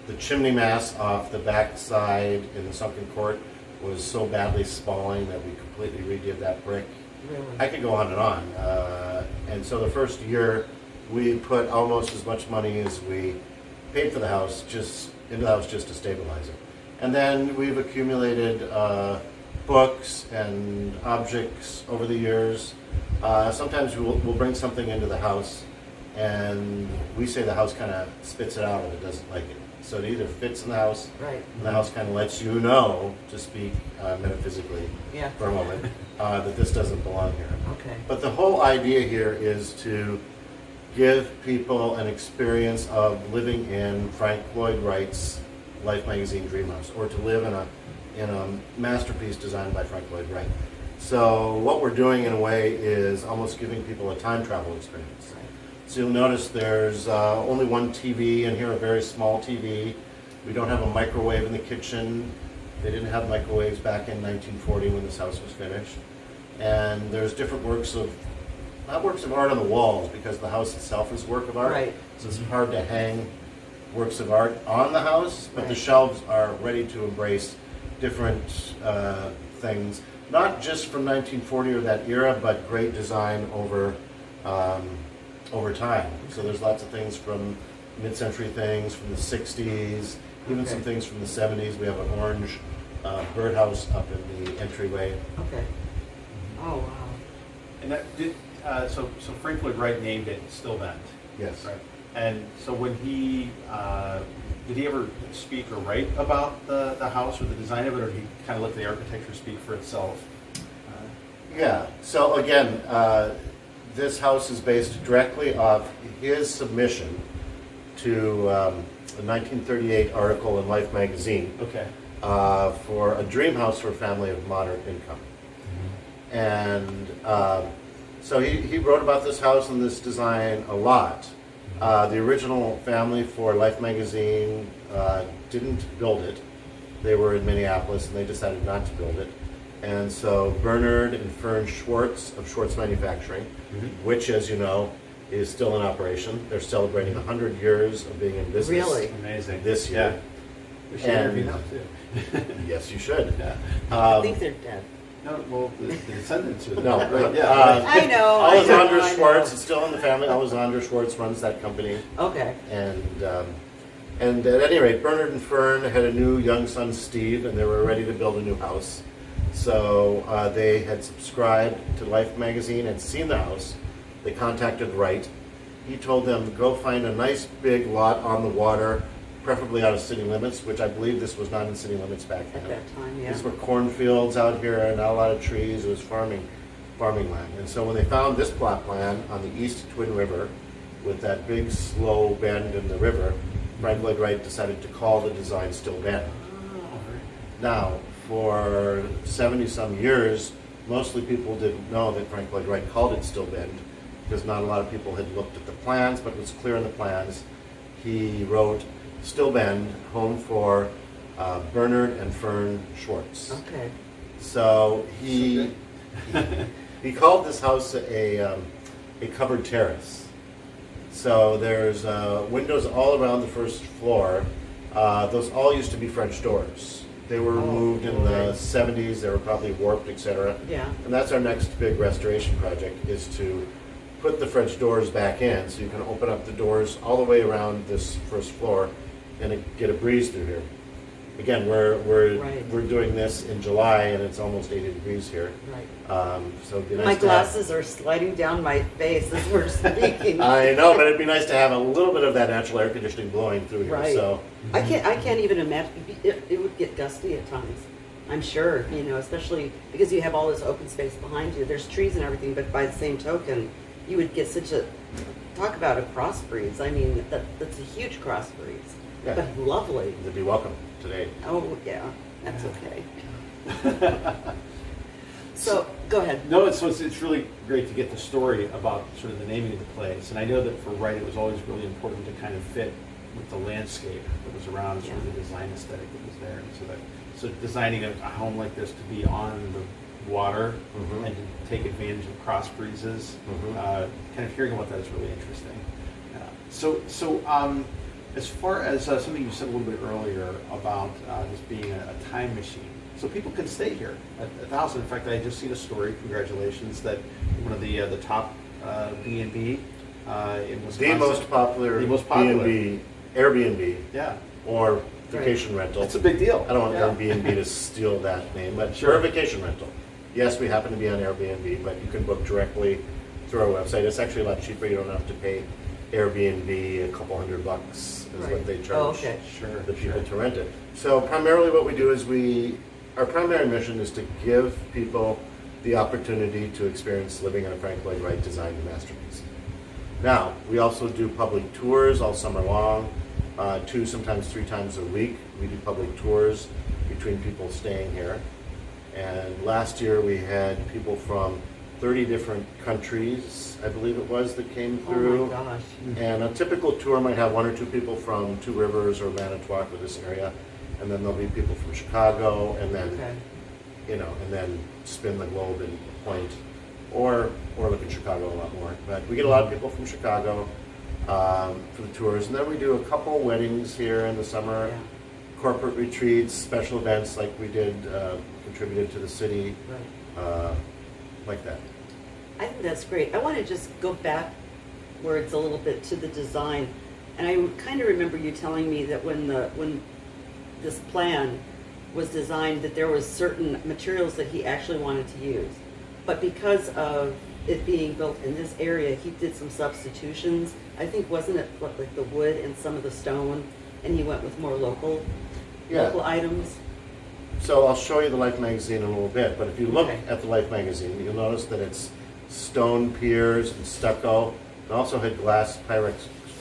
The chimney mass off the back side in the sunken court was so badly spalling that we completely redid that brick. Really? I could go on and on. And so the first year, we put almost as much money as we paid for the house into the house just to stabilize it. And then we've accumulated books and objects over the years. Sometimes we'll bring something into the house, and we say the house kind of spits it out and it doesn't like it. So it either fits in the house, right, and the house kind of lets you know, to speak metaphysically for a moment, that this doesn't belong here. Okay. But the whole idea here is to give people an experience of living in Frank Lloyd Wright's Life Magazine Dream House, or to live in a masterpiece designed by Frank Lloyd Wright. So what we're doing in a way is almost giving people a time travel experience. Right. So you'll notice there's only one TV in here, a very small TV. We don't have a microwave in the kitchen. They didn't have microwaves back in 1940 when this house was finished. And there's different not works of art on the walls, because the house itself is a work of art. Right. So it's hard to hang works of art on the house, but the shelves are ready to embrace different things, not just from 1940 or that era, but great design over time. So there's lots of things from mid-century things, from the 60s, even some things from the 70s. We have an orange birdhouse up in the entryway. Okay. Oh, wow. And that did, so Frank Lloyd Wright named it Still Bend. Yes. Right. And so when he, did he ever speak or write about the house or the design of it, or did he kind of let the architecture speak for itself? Yeah. So again, this house is based directly off his submission to a 1938 article in Life magazine. Okay. For a dream house for a family of moderate income. And so he wrote about this house and this design a lot. The original family for Life magazine didn't build it. They were in Minneapolis and they decided not to build it. And so Bernard and Fern Schwartz of Schwartz Manufacturing, which, as you know, is still in operation. They're celebrating 100 years of being in business. Really? Amazing. This year. Yeah. We should interview them too. Yes, you should. Yeah. I think they're dead. No, well, the descendants are No, yeah. I know. Alexandra I Schwartz know. is still in the family. Alexandra Schwartz runs that company. Okay. And at any rate, Bernard and Fern had a new young son, Steve, and they were ready to build a new house. So they had subscribed to Life magazine and seen the house. They contacted Wright. He told them, go find a nice big lot on the water, preferably out of city limits, which I believe this was not in city limits back then. At that time, yeah. These were cornfields out here, not a lot of trees. It was farming land. And so when they found this plot plan on the East Twin River with that big slow bend in the river, Frank Lloyd Wright decided to call the design Still Bend. Now, for 70-some years, mostly people didn't know that Frank Lloyd Wright called it Still Bend because not a lot of people had looked at the plans, but it was clear in the plans. He wrote Still Bend, home for Bernard and Fern Schwartz. Okay. So he called this house a covered terrace. So there's windows all around the first floor. Those all used to be French doors. They were removed in the 70s. They were probably warped, etc. Yeah. And that's our next big restoration project, is to put the French doors back in so you can open up the doors all the way around this first floor and get a breeze through here. Again, we're doing this in July and it's almost 80 degrees here. Right. So it'd be nice My to glasses are sliding down my face as we're speaking. I know, but it'd be nice to have a little bit of that natural air conditioning blowing through here. Right. So I can't even imagine. It would get dusty at times. I'm sure, especially because you have all this open space behind you. There's trees and everything, but by the same token, you would get talk about a cross breeze. I mean, that's a huge cross breeze. Yeah. But lovely. you'd be welcome today. Oh yeah, that's okay. So go ahead. No, it's really great to get the story about sort of the naming of the place. And I know that for Wright, it was always really important to kind of fit with the landscape that was around, sort of the design aesthetic that was there. And so designing a home like this to be on the water and to take advantage of cross breezes, kind of hearing about that is really interesting. So as far as something you said a little bit earlier about this being a time machine, so people can stay here at the house. In fact, I had just seen a story, congratulations, that one of the top B&B in Wisconsin. The most popular B&B, Airbnb, yeah, or vacation rental. It's a big deal. I don't want Airbnb to steal that name, but Sure. we're a vacation rental. Yes, we happen to be on Airbnb, but you can book directly through our website. It's actually a lot cheaper. You don't have to pay Airbnb a couple $100 is what they charge the people to rent it. So primarily what we do is our primary mission is to give people the opportunity to experience living in a Frank Lloyd Wright designed masterpiece. Now, we also do public tours all summer long, 2, sometimes 3 times a week. We do public tours between people staying here. And last year we had people from 30 different countries, I believe it was, that came through. Oh my gosh. And a typical tour might have 1 or 2 people from Two Rivers or Manitowoc or this area, and then there'll be people from Chicago, and then and then spin the globe in a point, or look at Chicago a lot more. But we get a lot of people from Chicago for the tours, and then we do a couple weddings here in the summer, corporate retreats, special events like we did, contributed to the city, like that. I think that's great. I want to just go backwards a little bit to the design, and I kind of remember you telling me that when this plan was designed, that there was certain materials that he actually wanted to use, but because of it being built in this area, he did some substitutions. I think, wasn't it like the wood and some of the stone, and he went with more local items. So I'll show you the Life magazine in a little bit, but if you look at the Life magazine, you'll notice that it's stone piers and stucco. It also had glass Pyrex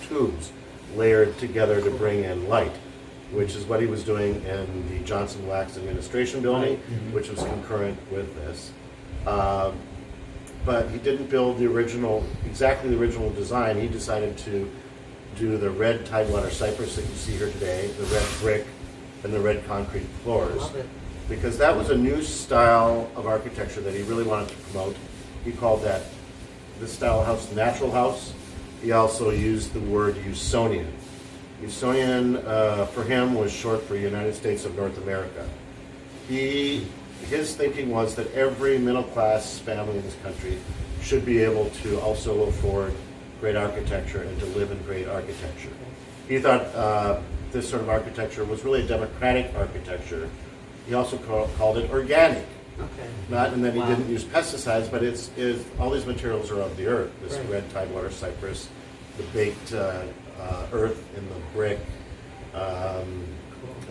tubes layered together to bring in light, which is what he was doing in the Johnson Wax Administration Building, which was concurrent with this. But he didn't build exactly the original design. He decided to do the red Tidewater cypress that you see here today, the red brick, and the red concrete floors. Love it. Because that was a new style of architecture that he really wanted to promote. He called this style of house natural house. He also used the word Usonian. Usonian for him was short for United States of North America. His thinking was that every middle-class family in this country should be able to also afford great architecture and to live in great architecture. He thought this sort of architecture was really a democratic architecture. He also called it organic. Okay. Not in that he Wow. didn't use pesticides, but it's all these materials are of the earth. This Right. red Tidewater cypress, the baked earth in the brick,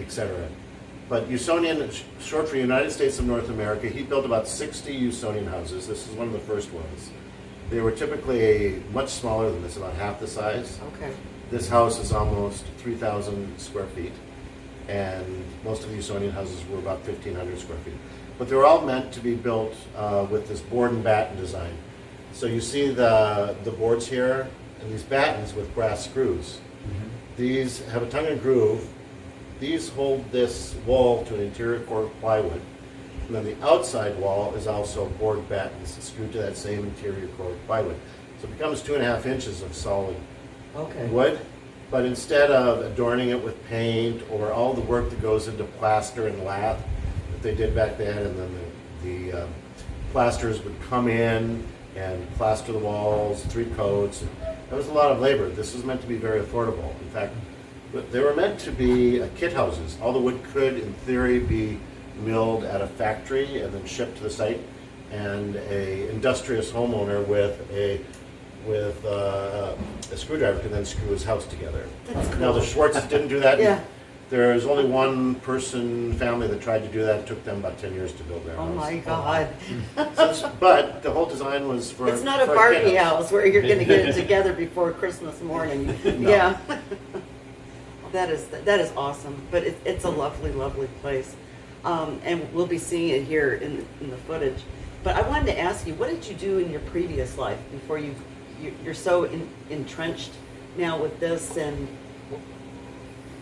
etc. But Usonian, short for United States of North America, he built about 60 Usonian houses. This is one of the first ones. They were typically much smaller than this, about half the size. Okay. This house is almost 3,000 square feet, and most of the Usonian houses were about 1,500 square feet. But they were all meant to be built with this board and batten design. So you see the boards here, and these battens with brass screws. These have a tongue and groove. These hold this wall to an interior core of plywood. And then the outside wall is also board battens screwed to that same interior core of plywood. So it becomes 2.5 inches of solid Okay. wood. But instead of adorning it with paint or all the work that goes into plaster and lath that they did back then, and then the plasters would come in and plaster the walls, 3 coats. That was a lot of labor. This was meant to be very affordable. In fact, they were meant to be kit houses. All the wood could, in theory, be milled at a factory and then shipped to the site, and a industrious homeowner with a screwdriver can then screw his house together. That's cool. Now the Schwartzes didn't do that. Yeah. There's only one family that tried to do that. It took them about 10 years to build their Oh house. my God. But the whole design was for It's not a for Barbie kit house where you're going to get it together before Christmas morning. Yeah. That is awesome. But it's a lovely, lovely place. And we'll be seeing it here in the footage. But I wanted to ask you, what did you do in your previous life before you're so entrenched now with this, and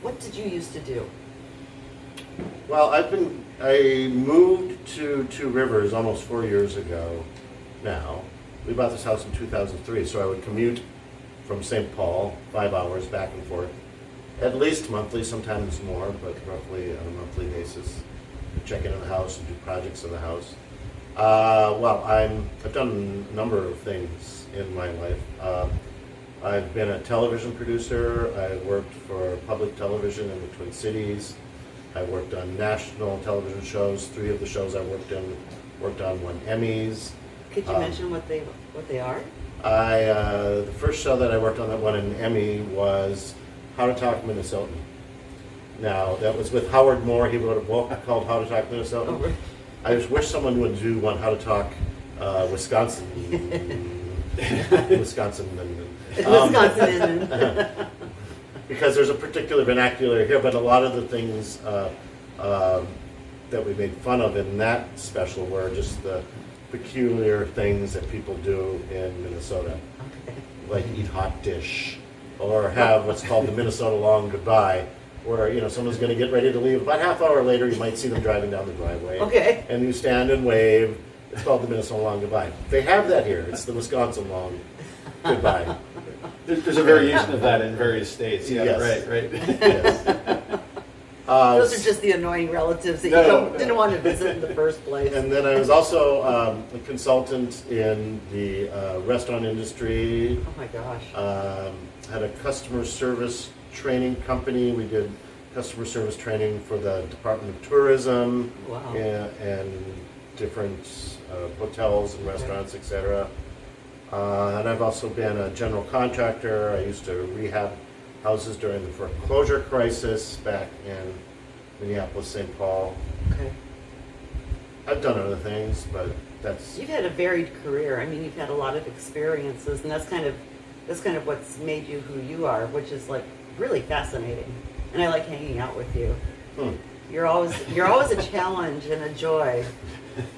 what did you used to do? Well, I moved to Two Rivers almost 4 years ago now. We bought this house in 2003, so I would commute from St. Paul, 5 hours back and forth, at least monthly, sometimes more, but roughly on a monthly basis, to check into the house and do projects in the house. Well, I've done a number of things in my life. I've been a television producer. I worked for public television in the Twin Cities. I worked on national television shows. 3 of the shows I worked on won Emmys. Could you mention what they are? The first show that I worked on that won an Emmy was How to Talk Minnesotan. Now, that was with Howard Moore. He wrote a book called How to Talk Minnesotan. Oh, really? I just wish someone would do one How to Talk Wisconsin. Wisconsin. Because there's a particular vernacular here, but a lot of the things that we made fun of in that special were just the peculiar things that people do in Minnesota, like eat hot dish, or have what's called the Minnesota long goodbye, where someone's going to get ready to leave. About half hour later, you might see them driving down the driveway, Okay. and you stand and wave. It's called the Minnesota long goodbye. They have that here. It's the Wisconsin long goodbye. There's a variation of that in various states. Yeah, Yes. right. Yes. Those are just the annoying relatives that you didn't want to visit in the first place. And then I was also a consultant in the restaurant industry. Oh my gosh. Had a customer service training company. We did customer service training for the Department of Tourism. Wow. and different hotels and restaurants, etc. And I've also been a general contractor. I used to rehab houses during the foreclosure crisis back in Minneapolis, St. Paul. Okay. I've done other things, but that's You've had a varied career. I mean, you've had a lot of experiences, and that's kind of what's made you who you are, which is like really fascinating. And I like hanging out with you. You're always a challenge and a joy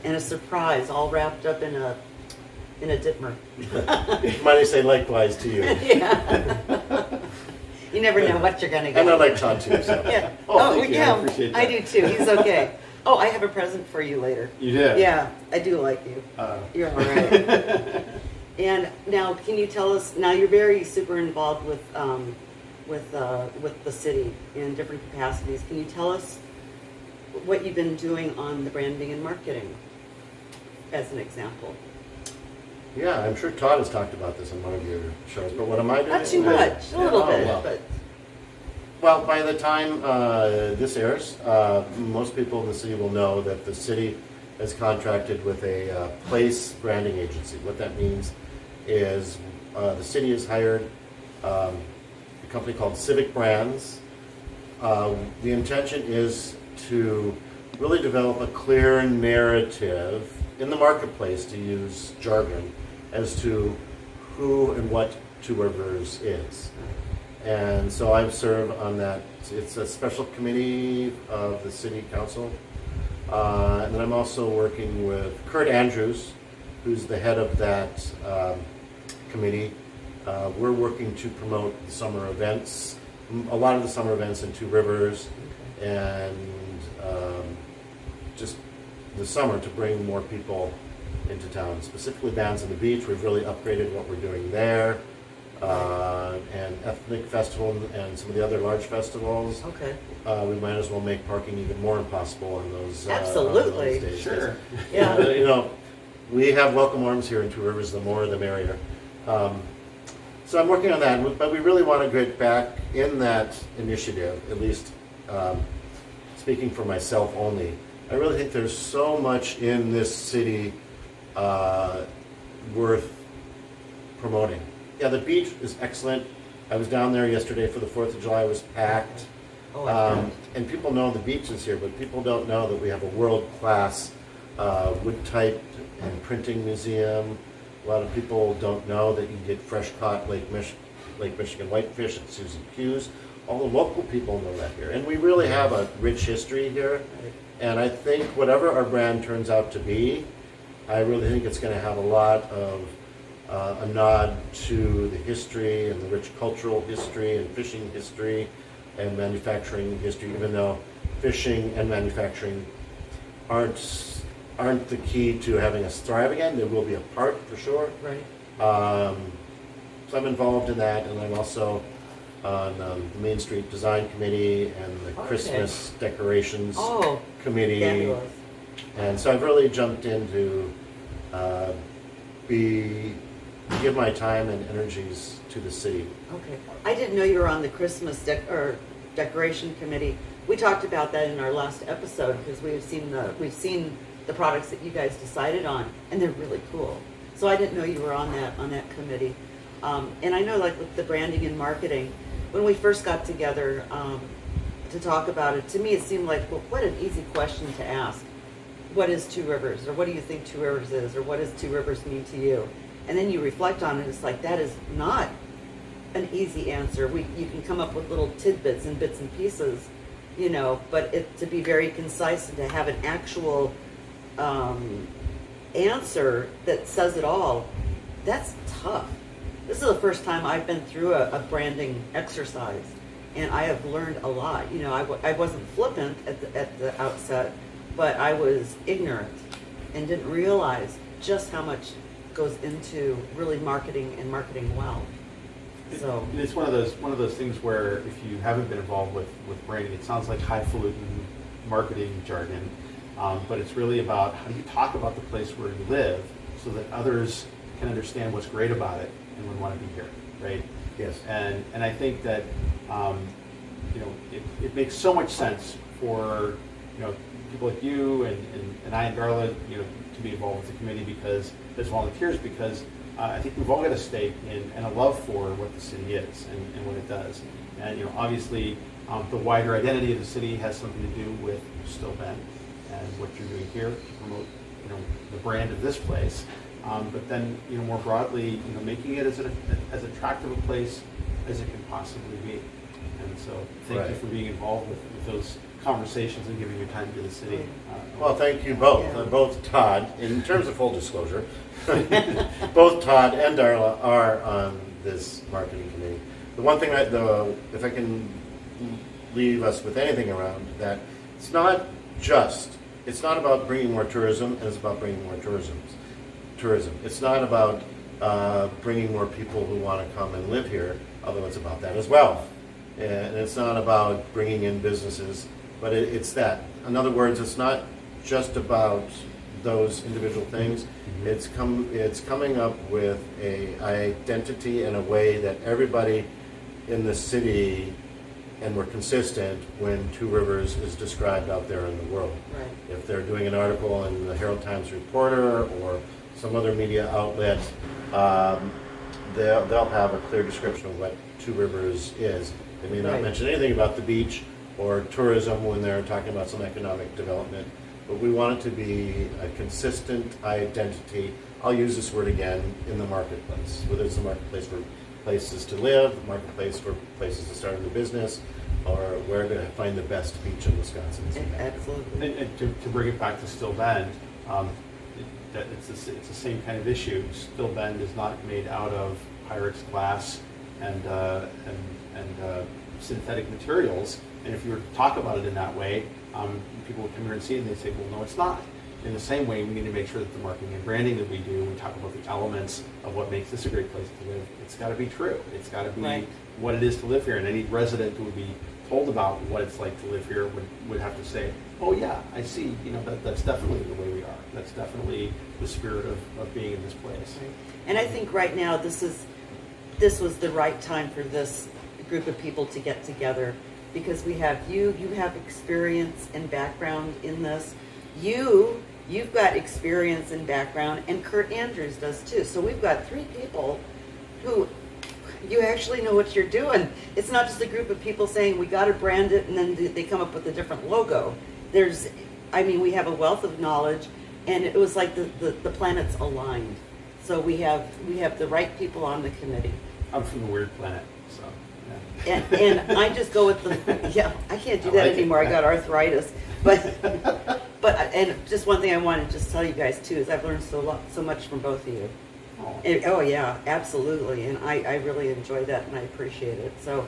and a surprise, all wrapped up in a Ditmer. Might I say likewise to you. Yeah. You never know what you're gonna get. And I like Todd too. So. Yeah. Thank you. Yeah. I appreciate that. I do too. He's okay. Oh, I have a present for you later. You did? Yeah, I do like you. You're all right. And now, can you tell us? Now, you're very super involved with the city in different capacities. Can you tell us what you've been doing on the branding and marketing, as an example? Yeah, I'm sure Todd has talked about this in one of your shows, but what am I doing? Not too much, a little bit, but. Well, by the time this airs, most people in the city will know that the city has contracted with a place branding agency. What that means is the city has hired a company called Civic Brands. The intention is to really develop a clear narrative in the marketplace, to use jargon, as to who and what Two Rivers is. And so I serve on that. It's a special committee of the city council. And then I'm also working with Kurt Andrews, who's the head of that committee. We're working to promote the summer events, a lot of the summer events in Two Rivers, and just the summer to bring more people into town, specifically Bands on the Beach. We've really upgraded what we're doing there. And ethnic festival and some of the other large festivals. Okay. We might as well make parking even more impossible on those. Absolutely. On those days. Sure. Yeah. You know, we have welcome arms here in Two Rivers. The more, the merrier. So I'm working on that, but we really want to get back in that initiative. At least, speaking for myself only, I really think there's so much in this city worth promoting. Yeah, the beach is excellent. I was down there yesterday for the 4th of July. It was packed. And people know the beach is here, but people don't know that we have a world-class wood type and printing museum. A lot of people don't know that you can get fresh-caught Lake Michigan whitefish at Susan Q's. All the local people know that here. And we really have a rich history here. And I think whatever our brand turns out to be, I really think it's going to have a lot of a nod to the history and the rich cultural history and fishing history and manufacturing history, even though fishing and manufacturing aren't the key to having us thrive again. There will be a part for sure. Right. So I'm involved in that, and I'm also on the Main Street Design Committee and the Christmas decorations committee. Fabulous. And so I've really jumped into give my time and energies to the city. Okay. I didn't know you were on the Christmas decoration committee. We talked about that in our last episode because we've seen the products that you guys decided on, and they're really cool. So I didn't know you were on that committee. And I know, like with the branding and marketing, when we first got together to talk about it, to me it seemed like, well, what an easy question to ask. What is Two Rivers? Or what do you think Two Rivers is? Or what does Two Rivers mean to you? And then you reflect on it, it's like, that is not an easy answer. You can come up with little tidbits and bits and pieces, you know, but to be very concise and to have an actual answer that says it all, that's tough. This is the first time I've been through a branding exercise, and I have learned a lot. You know, I wasn't flippant at the outset, but I was ignorant and didn't realize just how much goes into really marketing and marketing well. So it's one of those things where if you haven't been involved with branding, it sounds like highfalutin marketing jargon, but it's really about how do you talk about the place where you live so that others can understand what's great about it and would want to be here, right? Yes. And I think that you know, it makes so much sense for, you know, people like you and I and Darla, you know, to be involved with the committee because as volunteers, because I think we've all got a stake and a love for what the city is and what it does. And you know, obviously, the wider identity of the city has something to do with Still Bend and what you're doing here to promote the brand of this place, but then more broadly, making it as attractive a place as it can possibly be. And so thank you for being involved with those conversations and giving your time to the city. Well, thank you both. Both Todd, in terms of full disclosure, both Todd and Darla are on this marketing committee. The one thing if I can leave us with anything around that, it's not about bringing more tourism, and it's about bringing more tourism. It's not about bringing more people who want to come and live here, although it's about that as well. And it's not about bringing in businesses, but it's that. In other words, it's not just about those individual things. It's coming up with an identity and a way that everybody in the city, and we're consistent when Two Rivers is described out there in the world. Right. If they're doing an article in the Herald Times Reporter or some other media outlet, they'll have a clear description of what Two Rivers is. They may not mention anything about the beach or tourism when they're talking about some economic development, but we want it to be a consistent identity. I'll use this word again, in the marketplace, whether it's a marketplace for places to live, a marketplace for places to start a new business, or where to find the best beach in Wisconsin. Absolutely. And to bring it back to Still Bend, it's the same kind of issue. Still Bend is not made out of Pyrex glass and synthetic materials. And if you were to talk about it in that way, people would come here and see it and they'd say, well, no, it's not. In the same way, we need to make sure that the marketing and branding that we do, we talk about the elements of what makes this a great place to live, it's got to be true. It's got to be what it is to live here. And any resident who would be told about what it's like to live here would have to say, oh yeah, I see, that's definitely the way we are. That's definitely the spirit of being in this place. And I think right now this was the right time for this group of people to get together, because we have you have experience and background in this. You've got experience and background, and Kurt Andrews does too. So we've got three people who you actually know what you're doing. It's not just a group of people saying we got to brand it and then they come up with a different logo. We have a wealth of knowledge, and it was like the planets aligned. So we have the right people on the committee. I'm from the weird planet, so. Yeah. And I just go with I can't do that anymore. I got arthritis. And just one thing I wanted to just tell you guys too is I've learned so much from both of you. Oh yeah, absolutely, and I really enjoy that and I appreciate it. So,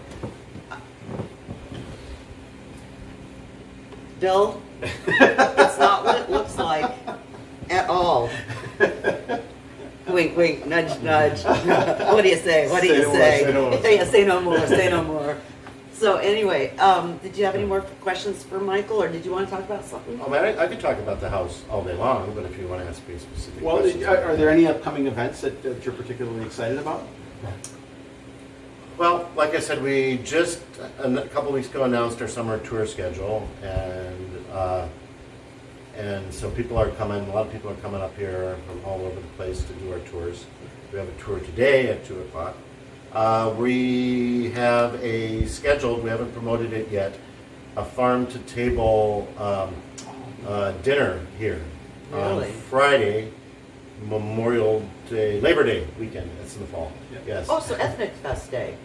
Bill, it's not what it looks like at all. Wink, wink, nudge, nudge. What do you say? What do you say? Say no more. Say no more. So anyway, did you have any more questions for Michael, or did you want to talk about something? Oh man, I could talk about the house all day long, but if you want to ask me specific questions. Are there any upcoming events that you're particularly excited about? Well, like I said, we just a couple weeks ago announced our summer tour schedule, and so people are coming. A lot of people are coming up here from all over the place to do our tours. We have a tour today at 2 o'clock. We have a scheduled, we haven't promoted it yet, a farm-to-table dinner here on Friday, Memorial Day, Labor Day weekend. It's in the fall. Yes. Oh, so Ethnic Fest Day.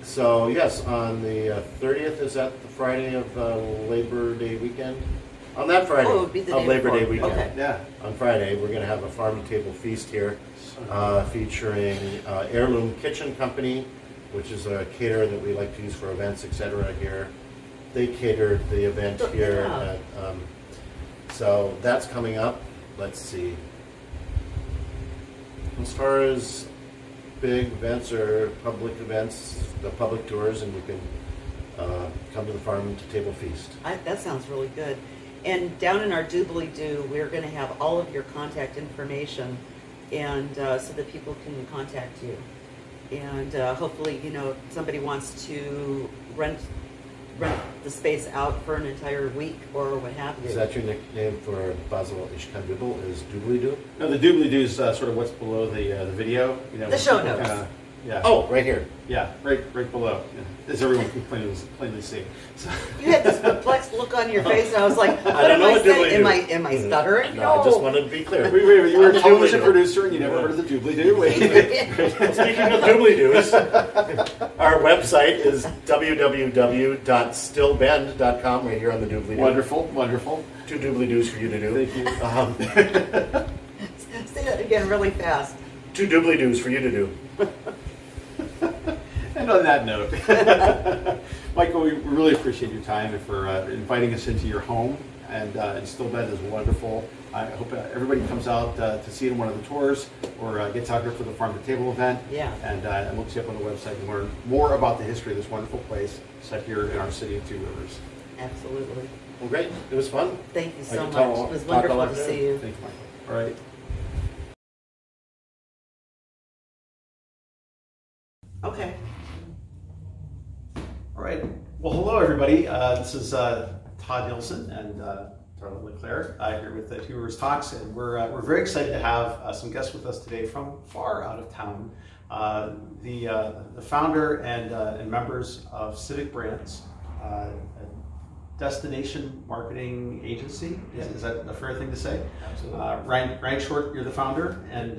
So yes, on the 30th, is that the Friday of Labor Day weekend? On that Friday it would be the of day Labor before. Day weekend. Okay. Yeah. On Friday, we're going to have a farm-to-table feast here, featuring Heirloom Kitchen Company, which is a caterer that we like to use for events, etc. here. They catered the event here. Yeah. So that's coming up. Let's see. As far as big events or public events, the public tours, and you can come to the farm-to-table feast. That sounds really good. And down in our doobly-doo, we're going to have all of your contact information, and so that people can contact you. And hopefully, if somebody wants to rent the space out for an entire week or what have you. Is that your nickname for Basil Ishkabibble? Is doobly-doo? No, the doobly-doo is sort of what's below the video. The show notes. Yeah. Oh, right here. Yeah, right below, as everyone can plainly see. So. You had this perplexed look on your face, and I was like, what don't am know I what saying? doobly-doo. Am I stuttering? No, I just wanted to be clear. Wait, you were a television doobly-doo. producer and you never heard of the doobly-doo? Speaking of doobly-doos, our website is www.stillbend.com right here on the doobly-doo. Wonderful. 2 doobly-doos for you to do. Thank you. Say that again really fast. 2 doobly-doos for you to do. And on that note, Michael, we really appreciate your time and for inviting us into your home. And Still Bend is wonderful. I hope everybody comes out to see it in one of the tours or gets out here for the Farm to Table event. Yeah. And looks you up on the website and learn more about the history of this wonderful place set here in our city of Two Rivers. Absolutely. Well, great. It was fun. Thank you I so can much. tell- It was talk a wonderful lot to there. see you. Thank you, Michael. All right. Okay. All right. Well, hello, everybody. This is Todd Nilson and Darla LeClair here with Two Rivers Talks, and we're very excited to have some guests with us today from far out of town. The founder and members of Civic Brands, a destination marketing agency. Is that a fair thing to say? Absolutely. Ryan Short, you're the founder, and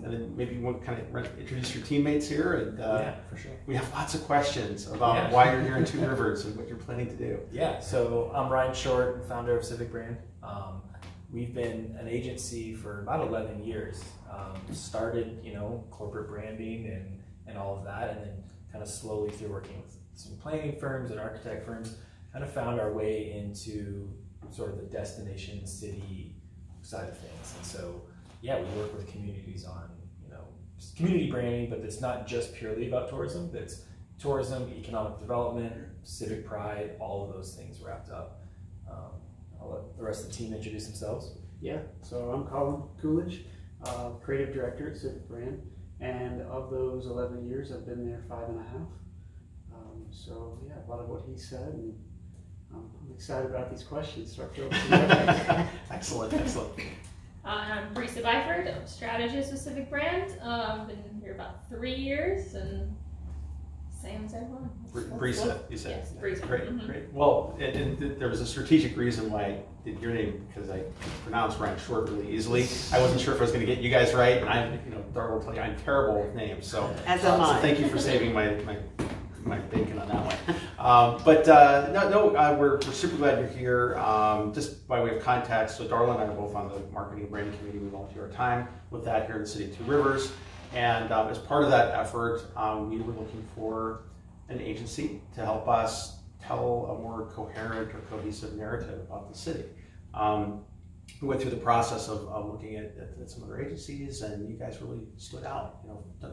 then maybe you want to kind of introduce your teammates here. And Yeah, for sure. we have lots of questions about why you're here in Two Rivers and what you're planning to do. Yeah, so I'm Ryan Short, founder of Civic Brand. We've been an agency for about 11 years. Started, corporate branding and all of that, and then kind of slowly through working with some planning firms and architect firms, kind of found our way into sort of the destination city side of things. And so, yeah, we work with communities on, community branding, but it's not just purely about tourism. It's tourism, economic development, civic pride, all of those things wrapped up. I'll let the rest of the team introduce themselves. Yeah, so I'm Colin Coolidge, creative director at Civic Brand, and of those 11 years, I've been there 5.5. So yeah, a lot of what he said, and I'm excited about these questions. So I feel Excellent. I'm Brisa Byford, I'm strategist with Civic Brand. Been here about 3 years, and same as everyone. Brisa, you said. Yes, Brisa. Great, Mhm. great. Well, and there was a strategic reason why I did your name, because I pronounced Ryan Short really easily. I wasn't sure if I was going to get you guys right, and Darla will tell you I'm terrible with names. So, As am I. so thank you for saving my bacon on that one. We're super glad you're here. Just by way of context, so Darla and I are both on the marketing and branding committee. We volunteer our time with that here in the city of Two Rivers. And as part of that effort, we were looking for an agency to help us tell a more coherent or cohesive narrative about the city. We went through the process of looking at some other agencies, and you guys really stood out.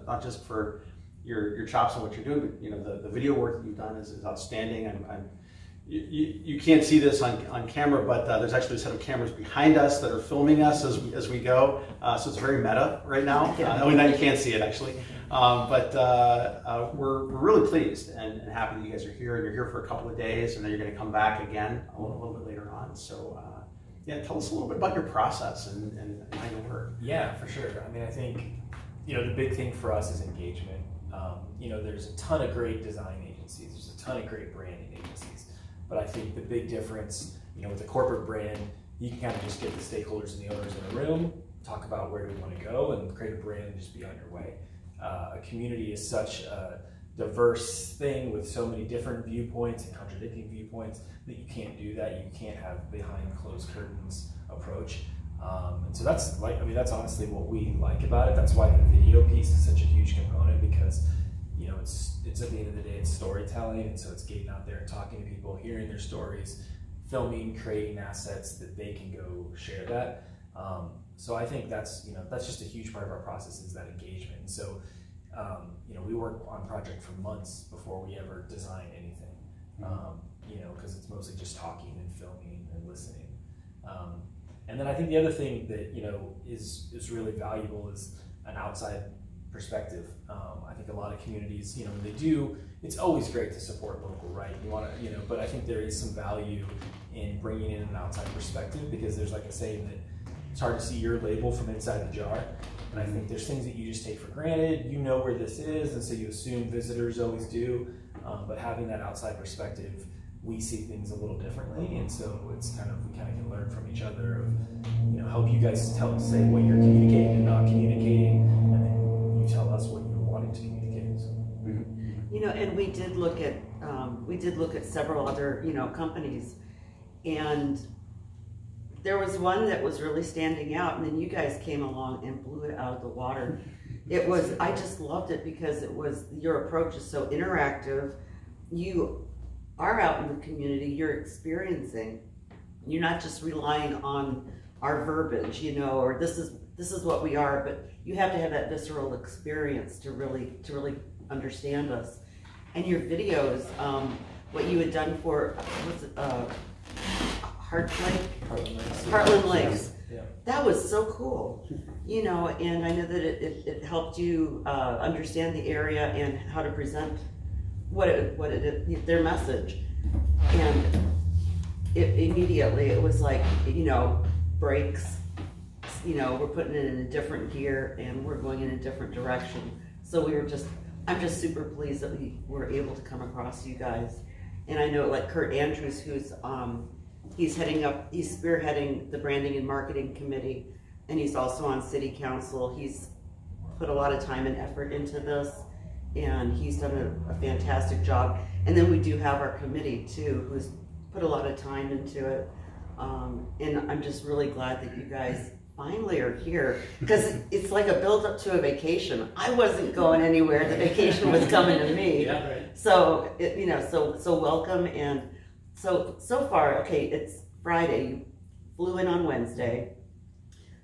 Not just for your chops on what you're doing, but the video work that you've done is outstanding. You can't see this on camera, but there's actually a set of cameras behind us that are filming us as we go. So it's very meta right now. Now you can't see it actually, but we're really pleased and happy that you guys are here. And you're here for a couple of days, and then you're going to come back again a little bit later on. So tell us a little bit about your process and how you work. Yeah, for sure. I mean, I think the big thing for us is engagement. There's a ton of great design agencies. There's a ton of great branding agencies. But I think the big difference, with a corporate brand, you can kind of just get the stakeholders and the owners in a room, talk about where do we want to go, and create a brand and just be on your way. A community is such a diverse thing with so many different viewpoints and contradicting viewpoints that you can't do that. You can't have behind closed curtains approach. And so that's honestly what we like about it. That's why the video piece is such a huge component, because it's at the end of the day, it's storytelling, and so it's getting out there and talking to people, hearing their stories, filming, creating assets that they can go share that. So I think that's just a huge part of our process, is that engagement. And so we work on project for months before we ever design anything, because it's mostly just talking and filming and listening. And then I think the other thing that is really valuable is an outside perspective. I think a lot of communities, when they do, it's always great to support local, right? You want to, but I think there is some value in bringing in an outside perspective, because there's like a saying that it's hard to see your label from inside the jar. And I think there's things that you just take for granted. You know where this is, and so you assume visitors always do. But having that outside perspective, we see things a little differently, and so it's kind of, we kind of can learn from each other of, help you guys say what you're communicating and not communicating, and then you tell us what you're wanting to communicate. So. And we did look at several other companies, and there was one that was really standing out, and then you guys came along and blew it out of the water. I just loved it because your approach is so interactive. You are out in the community, you're experiencing. You're not just relying on our verbiage, or this is what we are, but you have to have that visceral experience to really understand us. And your videos, what you had done for Heartland Lakes. Yeah. That was so cool, and I know that it helped you understand the area and how to present their message. And immediately it was like, brakes, we're putting it in a different gear and we're going in a different direction. So I'm just super pleased that we were able to come across you guys. And I know like Kurt Andrews, who's he's spearheading the branding and marketing committee, and he's also on city council. He's put a lot of time and effort into this, and he's done a fantastic job. And then we do have our committee too, who's put a lot of time into it. And I'm just really glad that you guys finally are here, because it's like a build up to a vacation. I wasn't going anywhere, the vacation was coming to me. Yeah, right. So, so welcome. And so far, okay, it's Friday, you flew in on Wednesday.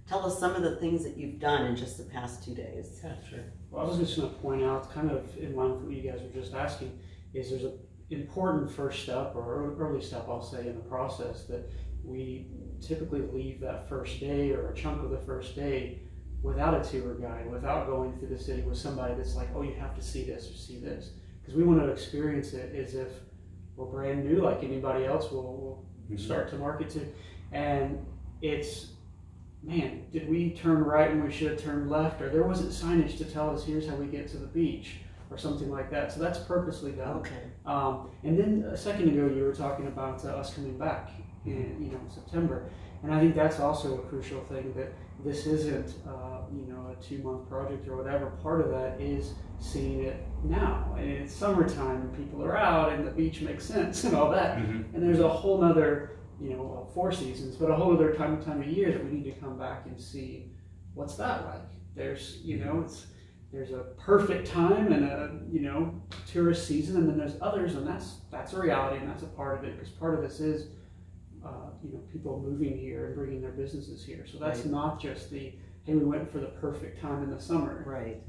Tell us some of the things that you've done in just the past 2 days. Yeah, sure. Well, I was just going to point out, kind of in line with what you guys were just asking, is there's an important first step, or early step, I'll say, in the process, that we typically leave that first day or a chunk of the first day without a tour guide, without going through the city with somebody that's like, oh, you have to see this or see this. Because we want to experience it as if we're brand new, like anybody else will start to market to. And it's, man, did we turn right when we should have turned left? Or there wasn't signage to tell us, here's how we get to the beach, or something like that. So that's purposely done. Okay. And then a second ago, you were talking about us coming back in September. And I think that's also a crucial thing, that this isn't a 2-month project or whatever. Part of that is seeing it now. And it's summertime and people are out and the beach makes sense and all that. And there's a whole nother 4 seasons, but a whole other time of year that we need to come back and see what's that like. There's, there's a perfect time and a, tourist season, and then there's others, and that's a reality, and that's a part of it, because part of this is, people moving here and bringing their businesses here. So that's not just the, hey, we went for the perfect time in the summer. Right.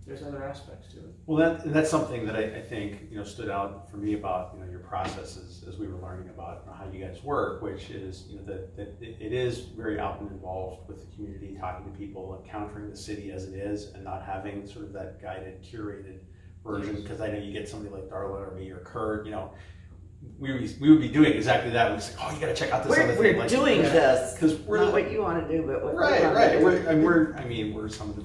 There's other aspects to it. Well, that's something that I think stood out for me about your processes as we were learning about how you guys work, which is that it is very out and involved with the community, talking to people, encountering the city as it is, and not having sort of that guided, curated version. Because I know you get somebody like Darla or me or Kurt, we would be doing exactly that. We'd say, oh, you got to check out this other thing. We're doing this because we're not what you want to do, but what right. We're some of the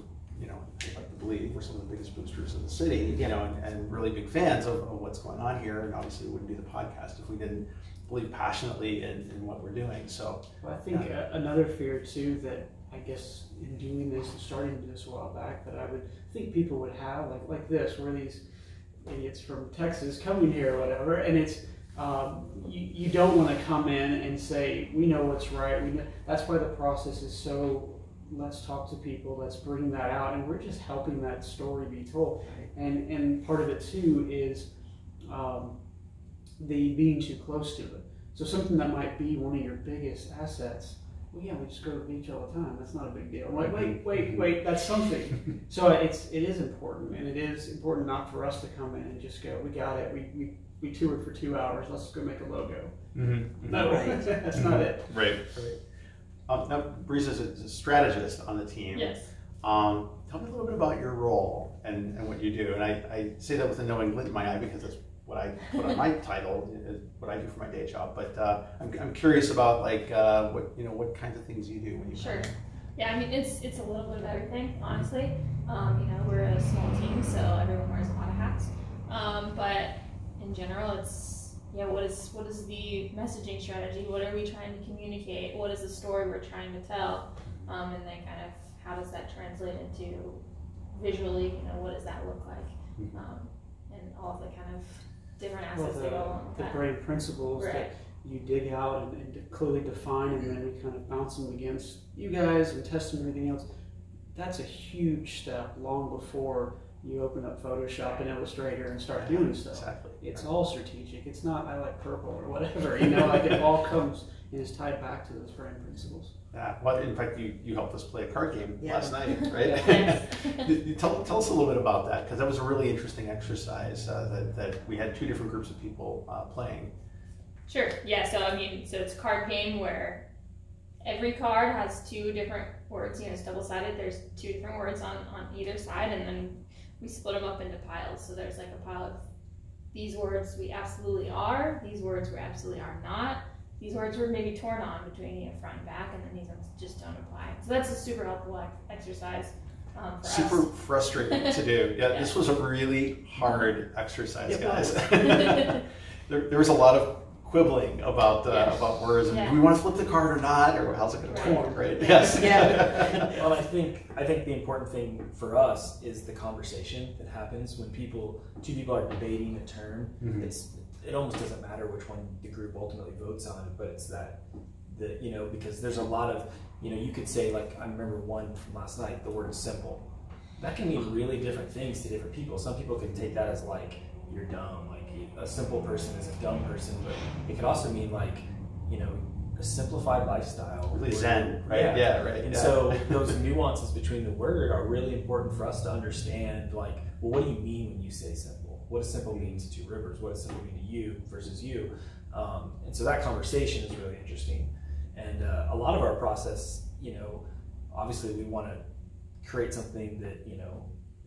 we're some of the biggest boosters in the city, and really big fans of what's going on here. And obviously, we wouldn't do the podcast if we didn't believe passionately in what we're doing. So, well, I think another fear too, that I guess in doing this and starting this a while back, that I would think people would have like this, where these idiots from Texas coming here or whatever, and it's you don't want to come in and say we know what's right. That's why the process is so. Let's talk to people, let's bring that out, and we're just helping that story be told. And part of it too is the being too close to it. So something that might be one of your biggest assets, well, yeah, we just go to the beach all the time, that's not a big deal. I'm like, wait, that's something. So it is important, and it is important not for us to come in and just go, we got it, we toured for 2 hours, let's go make a logo. No, that's not it. Right. Now, Brisa is a strategist on the team. Yes. Tell me a little bit about your role and what you do. And I say that with a knowing glint in my eye, because that's what I put on my title, is what I do for my day job. But I'm curious about like what kinds of things you do when you Sure. Yeah, I mean it's a little bit of everything, honestly. We're a small team, so everyone wears a lot of hats. But in general, it's what is the messaging strategy? What are we trying to communicate? What is the story we're trying to tell? And then kind of how does that translate into visually? What does that look like? And all of the kind of different assets that go along with the that. brand principles Right. that you dig out and clearly define, and then we kind of bounce them against you guys and test them and everything else. That's a huge step long before you open up Photoshop and Illustrator and start doing stuff. Exactly. It's all strategic. It's not I like purple or whatever. Like it all comes and is tied back to those brand principles. Yeah. Well, in fact, you helped us play a card game last night, right? Yes. Tell us a little bit about that, because that was a really interesting exercise that we had 2 different groups of people playing. Sure. Yeah. So so it's a card game where every card has 2 different words. It's double-sided. There's 2 different words on either side, and then we split them up into piles. So there's like a pile of these words we absolutely are, these words we absolutely are not, these words were maybe torn on between front and back, and then these ones just don't apply. So that's a super helpful exercise for Super us. frustrating to do. Yeah, this was a really hard exercise, guys. there was a lot of quibbling about words. Yeah. Do we want to flip the card or not, or how's it going to work? Right? Yes. Yeah. Well, I think the important thing for us is the conversation that happens when 2 people are debating a term. Mm-hmm. It almost doesn't matter which one the group ultimately votes on, but it's because there's a lot of you could say, like, I remember one from last night, the word simple. That can mean really different things to different people. Some people can take that as like you're dumb, like a simple person is a dumb person, but it could also mean like a simplified lifestyle. Really zen, right? Yeah, right. And so those nuances between the word are really important for us to understand, like, well, what do you mean when you say simple? What does simple mean to 2 Rivers? What does simple mean to you versus you? And so that conversation is really interesting. And a lot of our process, obviously we want to create something that,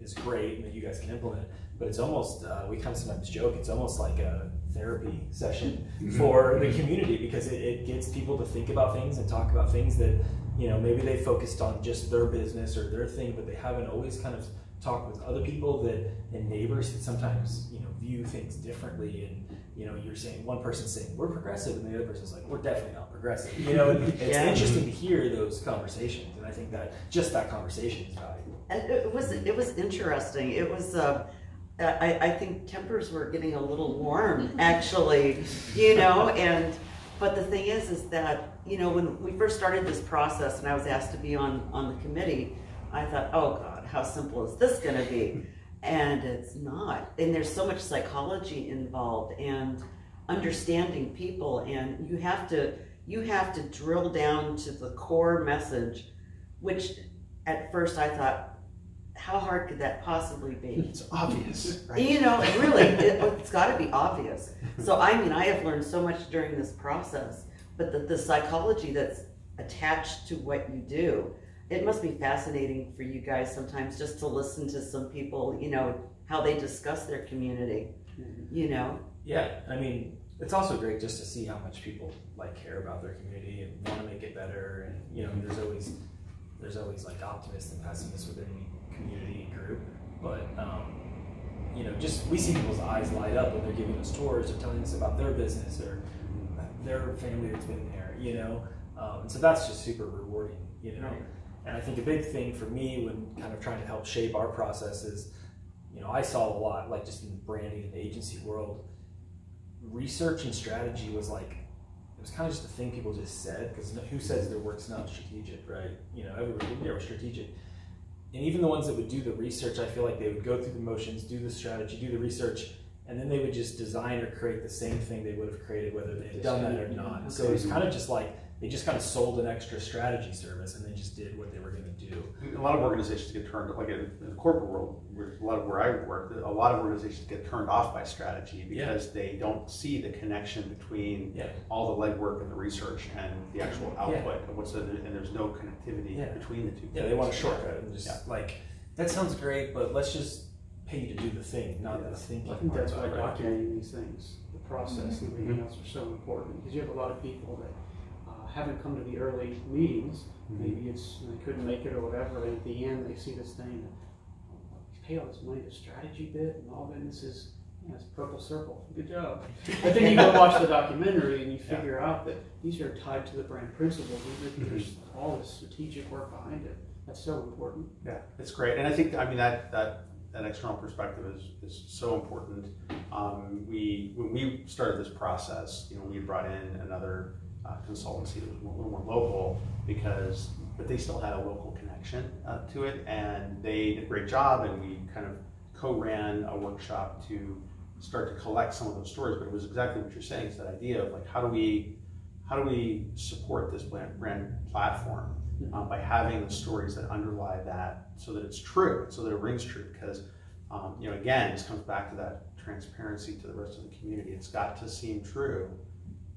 is great and that you guys can implement, but it's almost, we kind of sometimes joke, it's almost like a therapy session for the community, because it gets people to think about things and talk about things that, maybe they focused on just their business or their thing, but they haven't always kind of talked with other people and neighbors that sometimes, view things differently. And, you're saying, one person's saying, we're progressive, and the other person's like, we're definitely not progressive. It's interesting to hear those conversations, and I think that just that conversation is valuable. It was interesting. It was, I think tempers were getting a little warm, actually, but the thing is that, when we first started this process and I was asked to be on the committee, I thought, oh God, how simple is this going to be? And it's not. And there's so much psychology involved and understanding people, and you have to drill down to the core message, which at first I thought, how hard could that possibly be? It's obvious, right? Really, it's got to be obvious. So I have learned so much during this process, but the psychology that's attached to what you do, it must be fascinating for you guys sometimes just to listen to some people, how they discuss their community, Yeah, it's also great just to see how much people care about their community and want to make it better. And there's always like optimists and pessimists within any community and group, but just we see people's eyes light up when they're giving us tours or telling us about their business or their family that's been there, and so that's just super rewarding, Right. And I think a big thing for me when kind of trying to help shape our process is, I saw a lot, like just in the branding and agency world, research and strategy was like, it was kind of just a thing people just said, because who says their work's not strategic, right? Everybody there was strategic. And even the ones that would do the research, I feel like they would go through the motions, do the strategy, do the research, and then they would just design or create the same thing they would have created whether they had done that or not. So it was kind of just like, they just kind of sold an extra strategy service and they just did what they were going to do. A lot of organizations get turned, like in the corporate world, where I work, a lot of organizations get turned off by strategy because they don't see the connection between all the legwork and the research and the actual output of what's and there's no connectivity between the two. Yeah, they want a shortcut and just like, that sounds great, but let's just pay you to do the thing, not the thinking. I think that's why part, right? documenting these things, the process and everything else are so important, because you have a lot of people that haven't come to the early meetings. Maybe it's they couldn't make it or whatever, and at the end they see this thing, you pay all this money to strategy bit and all that, and this is, it's purple circle, good job. But then you go watch the documentary and you figure out that these are tied to the brand principles. There's all this strategic work behind it. That's so important. Yeah, it's great, and I think that external perspective is so important. When we started this process, we brought in another consultancy that was a little more local but they still had a local connection to it, and they did a great job, and we kind of co-ran a workshop to start to collect some of those stories. But it was exactly what you're saying, it's that idea of like, how do we support this brand platform by having the stories that underlie that, so that it's true, so that it rings true. Because again, this comes back to that transparency to the rest of the community. It's got to seem true,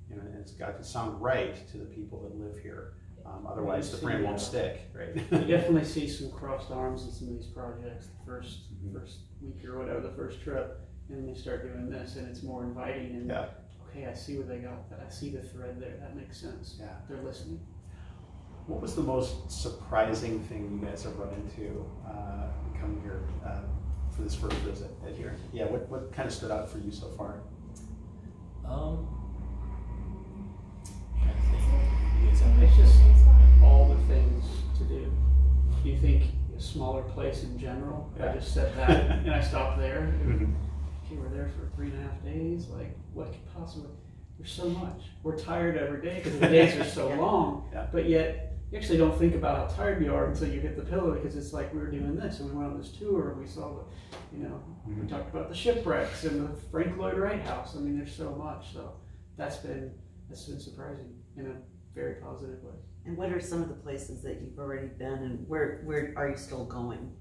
and it's got to sound right to the people that live here. Otherwise, the brand won't stick, right? You definitely see some crossed arms in some of these projects. The first week or whatever, the first trip, and they start doing this, and it's more inviting. And okay, I see where they got that. I see the thread there. That makes sense. Yeah, they're listening. What was the most surprising thing you guys have run into coming here for this first visit here? Yeah, what kind of stood out for you so far? It's just all the things to do. You think a smaller place in general? I just said that, and I stopped there. Okay, we're there for 3.5 days. Like, what could possibly? There's so much. We're tired every day because the days are so long. But yet, you actually don't think about how tired you are until you hit the pillow, because it's like we were doing this, and we went on this tour, and we saw the, we talked about the shipwrecks and the Frank Lloyd Wright house. I mean, there's so much. So that's been surprising in a very positive way. And what are some of the places that you've already been, and where are you still going?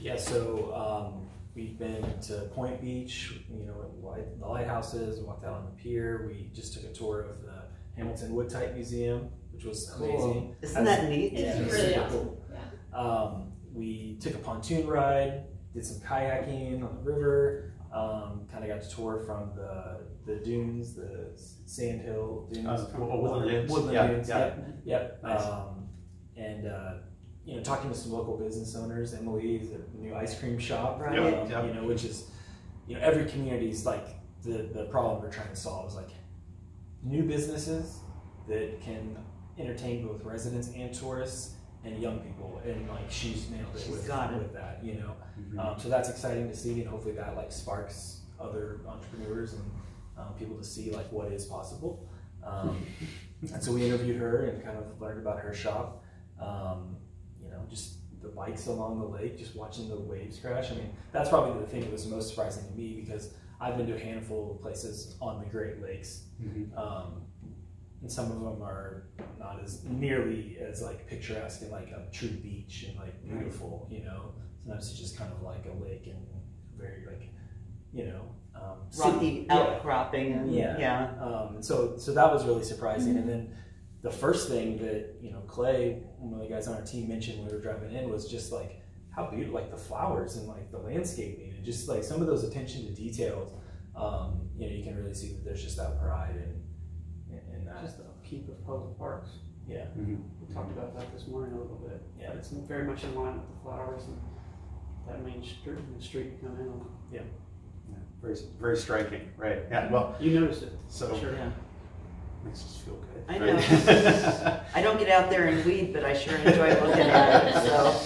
Yeah, so we've been to Point Beach, the lighthouses, walked out on the pier. We just took a tour of the Hamilton Woodtype Museum, which was amazing. Isn't that neat? It's really awesome. Yeah. We took a pontoon ride, did some kayaking on the river, kind of got to tour from the dunes, the sandhill dunes, Woodland dunes. Yep. Nice. And talking to some local business owners. Emily is a new ice cream shop, right? Which is, every community's like the problem we're trying to solve is like new businesses that can entertain both residents and tourists and young people, and like she's nailed it with that, so that's exciting to see, and hopefully that like sparks other entrepreneurs and people to see like what is possible. And so we interviewed her and kind of learned about her shop. Just the bikes along the lake, just watching the waves crash. I mean, that's probably the thing that was most surprising to me, because I've been to a handful of places on the Great Lakes, and some of them are not as nearly as like picturesque and like a true beach and like beautiful. Sometimes it's just kind of like a lake and very like rocky outcropping and so that was really surprising. And then the first thing that Clay, one of the guys on our team, mentioned when we were driving in was just like how beautiful, like the flowers and like the landscaping and just like some of those attention to details. You can really see that there's just that pride and that. Just the upkeep of public parks. Yeah. We talked about that this morning a little bit. Yeah, it's very much in line with the flowers and that main street you come in on. Yeah. Very, very striking, right? Yeah. Well, you noticed it. So sure. Yeah. Makes us feel good. I know. I don't get out there and weed, but I sure enjoy looking at it. So.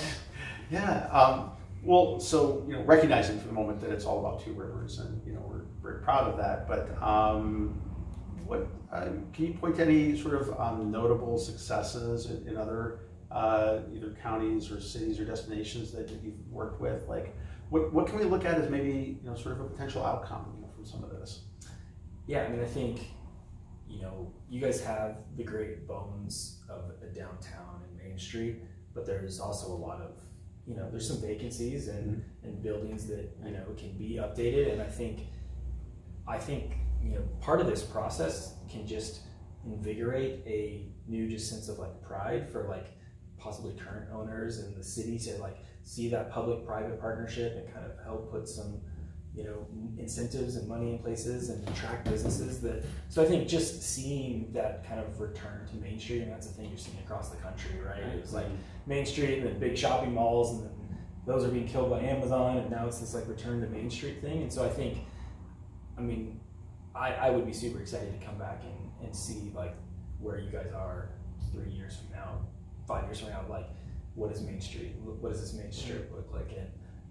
Yeah. Well, so recognizing for the moment that it's all about Two Rivers, and we're very proud of that. But what can you point to any sort of notable successes in other either counties or cities or destinations that you've worked with? Like, what can we look at as maybe sort of a potential outcome from some of this? Yeah, I mean, I think you guys have the great bones of a downtown and Main Street, but there's also a lot of there's some vacancies and buildings that can be updated, and I think part of this process can just invigorate a new sense of like pride for like possibly current owners in the city to like see that public-private partnership and kind of help put some, you know, incentives and money in places and attract businesses that, so I think just seeing that kind of return to Main Street, and that's the thing you're seeing across the country, right? It was like Main Street and then big shopping malls, and then those are being killed by Amazon, and now it's this like return to Main Street thing. And so I think, I mean, I would be super excited to come back and see like where you guys are 3 years from now, 5 years from now, like what is Main Street? What does this Main Street look like? And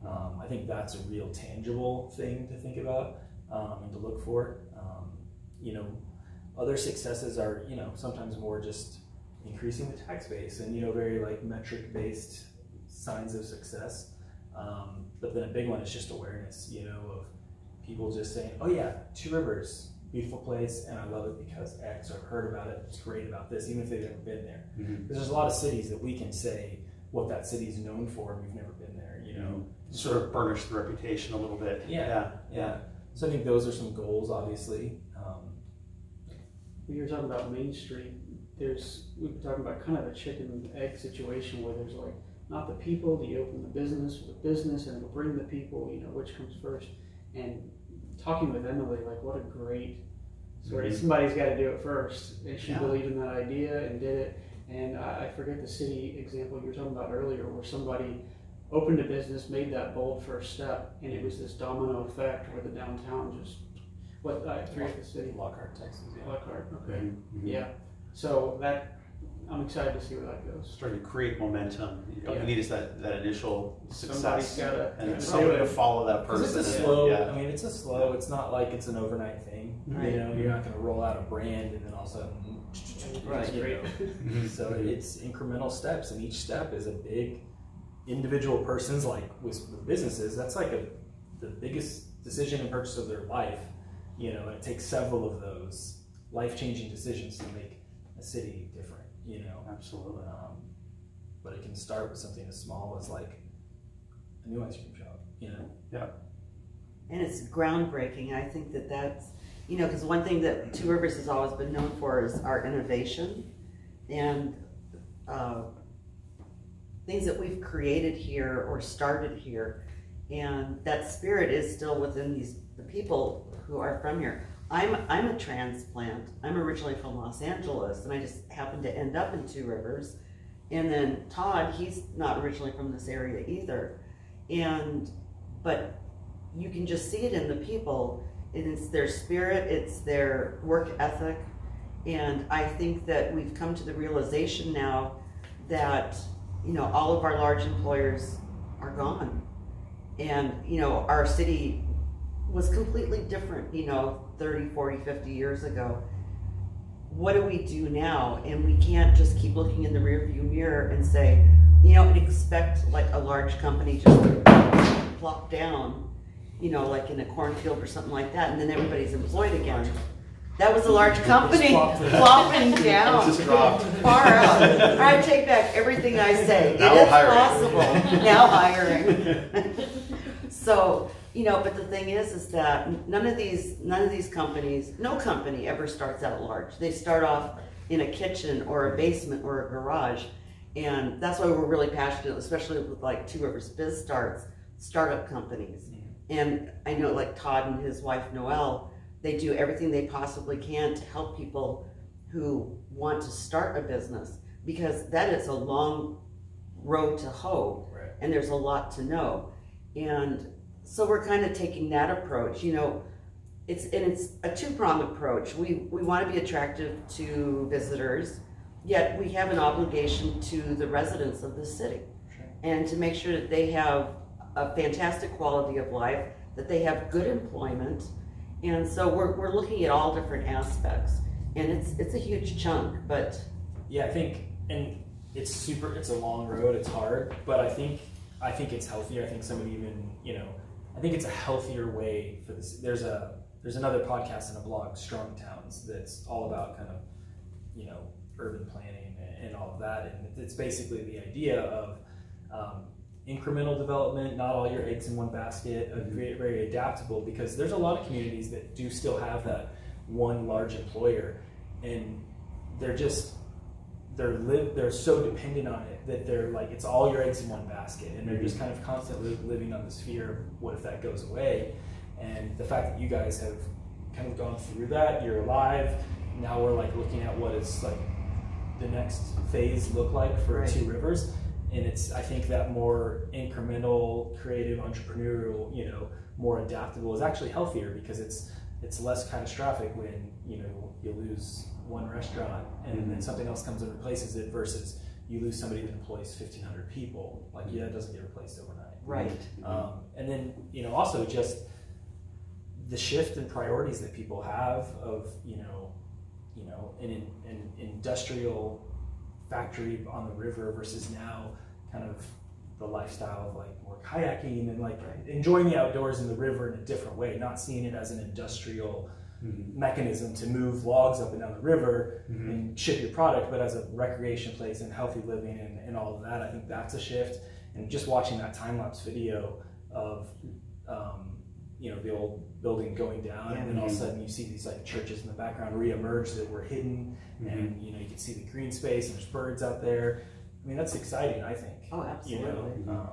I think that's a real tangible thing to think about and to look for. You know, other successes are, you know, sometimes more just increasing the tax base and, you know, very like metric based signs of success. But then a big one is just awareness, you know, of people just saying, oh yeah, Two Rivers, beautiful place, and I love it because X, or I've heard about it, it's great about this, even if they've never been there. Because there's a lot of cities that we can say what that city is known for, and we've never been there, you know. Sort of burnish the reputation a little bit. Yeah. So I think those are some goals, obviously. When you're talking about Main Street, we've been talking about kind of a chicken and egg situation where there's like, not the people, do you open the business, and it'll bring the people, you know, which comes first. And talking with Emily, like what a great story. Somebody's got to do it first. And she believed in that idea and did it. And I forget the city example you were talking about earlier where somebody opened a business, made that bold first step, and it was this domino effect where the downtown just, I forget the city. Lockhart, Texas. Yeah. Lockhart, okay. Yeah. So that, I'm excited to see where that goes. Starting to create momentum. You need is that initial Somebody's success, gotta, and somebody to follow that person. It's a slow. I mean, it's it's not like it's an overnight thing. Right. You know, you're not going to roll out a brand and then all of a sudden, Right. you know. So it's incremental steps, and each step is a big individual person's, like with businesses. That's like the biggest decision and purchase of their life. You know, and it takes several of those life-changing decisions to make a city different. You know, absolutely. But it can start with something as small as like a new ice cream shop. You know. Yeah. And it's groundbreaking. I think that's, you know, because one thing that Two Rivers has always been known for is our innovation and things that we've created here or started here, and that spirit is still within the people who are from here. I'm a transplant. I'm originally from Los Angeles, and I just happened to end up in Two Rivers. And then Todd, he's not originally from this area either. But you can just see it in the people. It's their spirit, it's their work ethic. And I think that we've come to the realization now that, you know, all of our large employers are gone. And, you know, our city was completely different, you know, 30, 40, 50 years ago. What do we do now? And we can't just keep looking in the rearview mirror and say, you know, and expect like a large company just to plop down, you know, like in a cornfield or something like that, and then everybody's employed again. That was a large company plopping down, Just dropped. far out. I take back everything I say. Now it is hiring. possible. Now hiring. So, you know, but the thing is that none of these companies, no company ever starts out large. They start off in a kitchen or a basement or a garage. And that's why we're really passionate, especially with like Two Rivers Biz startup companies. And I know like Todd and his wife Noelle, they do everything they possibly can to help people who want to start a business, because that is a long road to hoe, Right. and there's a lot to know. And so we're kind of taking that approach, you know. It's a two-pronged approach. We want to be attractive to visitors, yet we have an obligation to the residents of the city, and to make sure that they have a fantastic quality of life, that they have good employment. And so we're looking at all different aspects, and it's a huge chunk, but yeah, I think, and it's a long road, it's hard, but I think it's healthier. I think somebody even, you know, I think it's a healthier way for this. There's another podcast and a blog, Strong Towns, that's all about kind of, you know, urban planning and all of that. And it's basically the idea of incremental development, not all your eggs in one basket, very adaptable, because there's a lot of communities that do still have that one large employer, and they're they're so dependent on it that they're like, it's all your eggs in one basket, and they're just kind of constantly living on this fear of what if that goes away. And the fact that you guys have kind of gone through that, you're alive, now we're like looking at what is like the next phase look like for Two Rivers. And it's, I think that more incremental, creative, entrepreneurial, you know, more adaptable is actually healthier, because it's less catastrophic when, you know, you lose one restaurant and then something else comes and replaces it, versus you lose somebody that employs 1,500 people. Like, yeah, it doesn't get replaced overnight. Right. And then, you know, also just the shift in priorities that people have of, you know, an industrial factory on the river versus now kind of the lifestyle of like more kayaking and like enjoying the outdoors in the river in a different way, not seeing it as an industrial mechanism to move logs up and down the river and ship your product, but as a recreation place and healthy living and all of that. I think that's a shift. And just watching that time-lapse video of you know, the old building going down, and then all of a sudden you see these like churches in the background reemerge that were hidden, and you know, you can see the green space and there's birds out there. I mean, that's exciting, I think. Oh, absolutely. You know,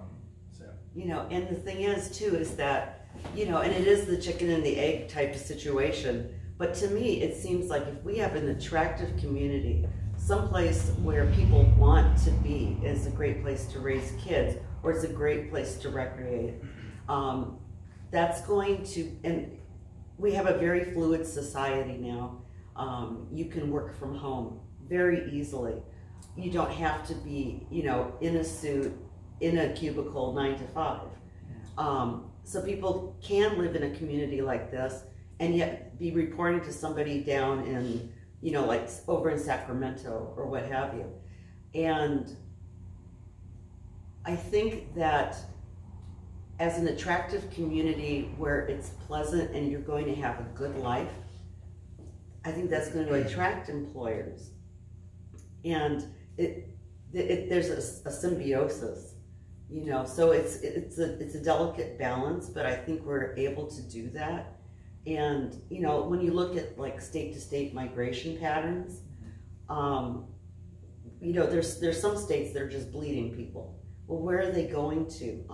you know, and the thing is too is that, you know, and it is the chicken and the egg type of situation, but to me it seems like if we have an attractive community, someplace where people want to be, is a great place to raise kids, or it's a great place to recreate, that's going to, and we have a very fluid society now. You can work from home very easily. You don't have to be, you know, in a suit, in a cubicle 9 to 5. So people can live in a community like this and yet be reporting to somebody down in, you know, like over in Sacramento or what have you. And I think that as an attractive community where it's pleasant and you're going to have a good life, I think that's going to attract employers. And there's a symbiosis, you know, so it's a delicate balance, but I think we're able to do that. And, you know, when you look at like state to state migration patterns, you know, there's some states that are just bleeding people. Well, where are they going to?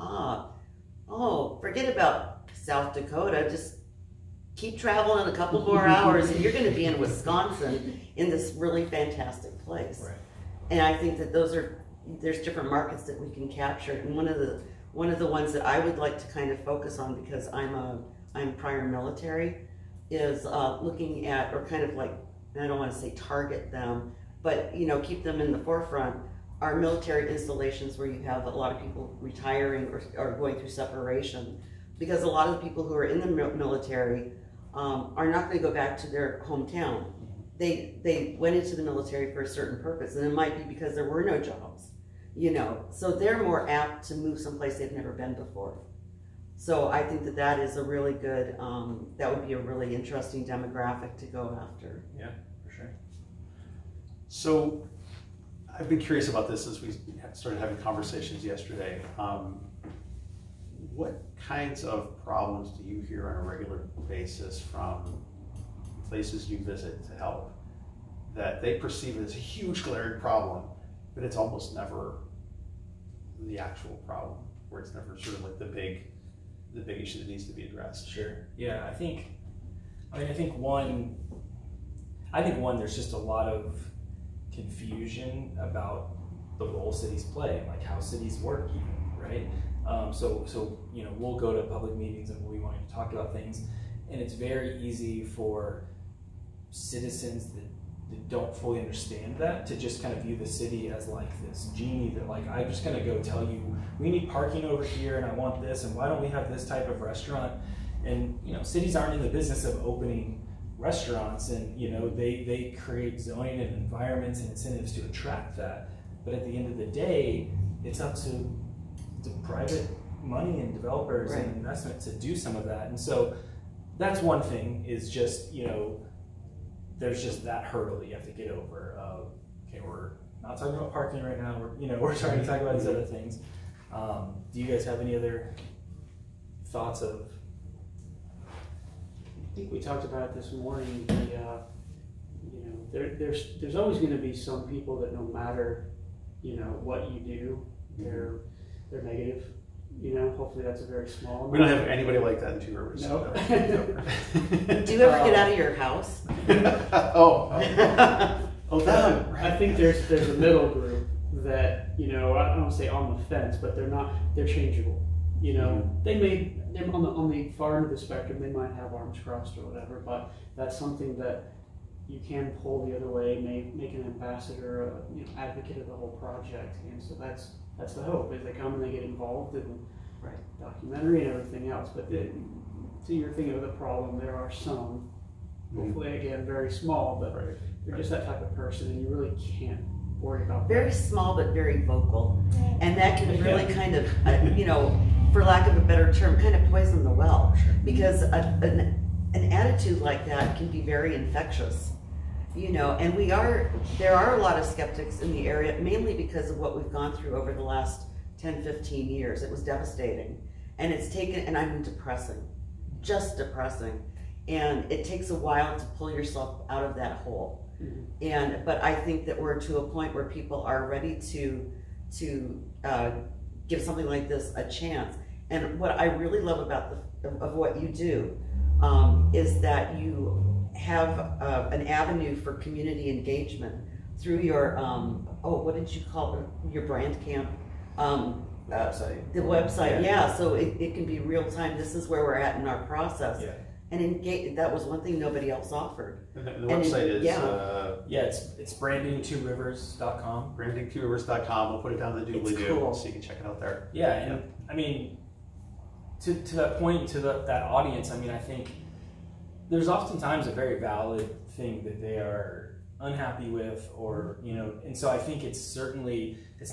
Oh, forget about South Dakota. Just keep traveling a couple more hours and you're going to be in Wisconsin in this really fantastic place. Right. And I think that there's different markets that we can capture. And one of the ones that I would like to kind of focus on, because I'm prior military, is looking at, or kind of like, I don't want to say target them, but, you know, keep them in the forefront, are military installations where you have a lot of people retiring or going through separation, because a lot of the people who are in the military are not going to go back to their hometown. They went into the military for a certain purpose, and it might be because there were no jobs, you know, so they're more apt to move someplace they've never been before. So I think that is a really good, that would be a really interesting demographic to go after. Yeah, for sure. So I've been curious about this as we started having conversations yesterday. What kinds of problems do you hear on a regular basis from places you visit to help that they perceive as a huge glaring problem, but it's almost never the actual problem, where it's never sort of like the big issue that needs to be addressed? Sure. Yeah, I think one, there's just a lot of confusion about the role cities play, like how cities work even, right? So you know, we'll go to public meetings and we want to talk about things, and it's very easy for citizens that don't fully understand that to just kind of view the city as like this genie that like, I'm just gonna go tell you we need parking over here and I want this, and why don't we have this type of restaurant? And you know, cities aren't in the business of opening restaurants, and you know, they create zoning and environments and incentives to attract that, but at the end of the day it's up to the private money and developers and investment to do some of that. And so that's one thing, is just, you know, there's just that hurdle that you have to get over of, okay, we're not talking about parking right now, we're trying to talk about these other things. Do you guys have any other thoughts of? I think we talked about it this morning, there's always going to be some people that no matter, you know, what you do, they're negative. You know, hopefully that's a very small amount. We don't have anybody like that in Two Rivers. No. Do you ever get out of your house? I think there's a middle group that, you know, I don't want to say on the fence, but they're changeable. You know, they're on the far end of the spectrum, they might have arms crossed or whatever, but that's something that you can pull the other way, make an ambassador, you know, advocate of the whole project, and so that's the hope, is they come and they get involved in documentary and everything else. But to your thing of the problem, there are some, hopefully again very small, but they're just that type of person, and you really can't worry about Very that. small but very vocal, and that can really kind of, you know, for lack of a better term, kind of poison the well, because an attitude like that can be very infectious. You know, and there are a lot of skeptics in the area, mainly because of what we've gone through over the last 10, 15 years. It was devastating. And it's taken, and I mean depressing, just depressing. And it takes a while to pull yourself out of that hole. But I think that we're to a point where people are ready to give something like this a chance. And what I really love about of what you do is that you have an avenue for community engagement through your what did you call it? Your brand camp website. The website, yeah. So it can be real time. This is where we're at in our process. Yeah. And engage. That was one thing nobody else offered. And the website is it's branding2rivers.com. Branding2rivers.com. We'll put it down in the doobly-doo, cool. so you can check it out there. Yeah, and I mean, to that point, to that audience, I mean, I think there's oftentimes a very valid thing that they are unhappy with, or, you know, and so I think it's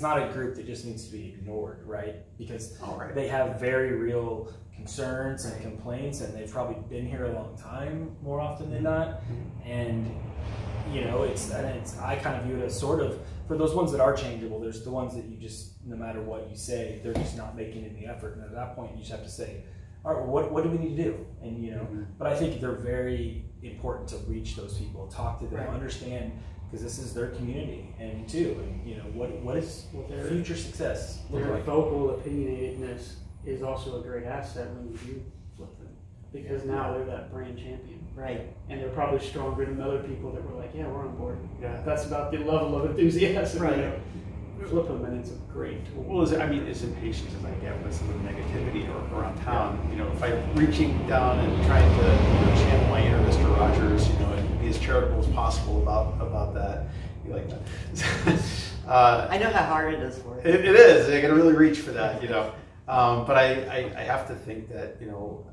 not a group that just needs to be ignored, right? Because they have very real concerns and complaints, and they've probably been here a long time more often than not. And, you know, I kind of view it as sort of, for those ones that are changeable, there's the ones that you just, no matter what you say, they're just not making any effort. And at that point, you just have to say, all right, what do we need to do? And, you know, but I think they're very important to reach those people, talk to them, understand, because this is their community, and you know, what is their future success look Their like? vocal opinionatedness is also a great asset when you do flip them, because now they're that brand champion. Right. And they're probably stronger than other people that were like, yeah, we're on board. Yeah. That's about the level of enthusiasm. Right. You know? Flip them, and it's a great tool. Well, as impatient as I get with some of the negativity around town, you know, if I'm reaching down and trying to, you know, channel my inner Mr. Rogers, you know, and be as charitable as possible about that, you like that. I know how hard it is for you. It is. I got to really reach for that, you know. But I have to think that, you know,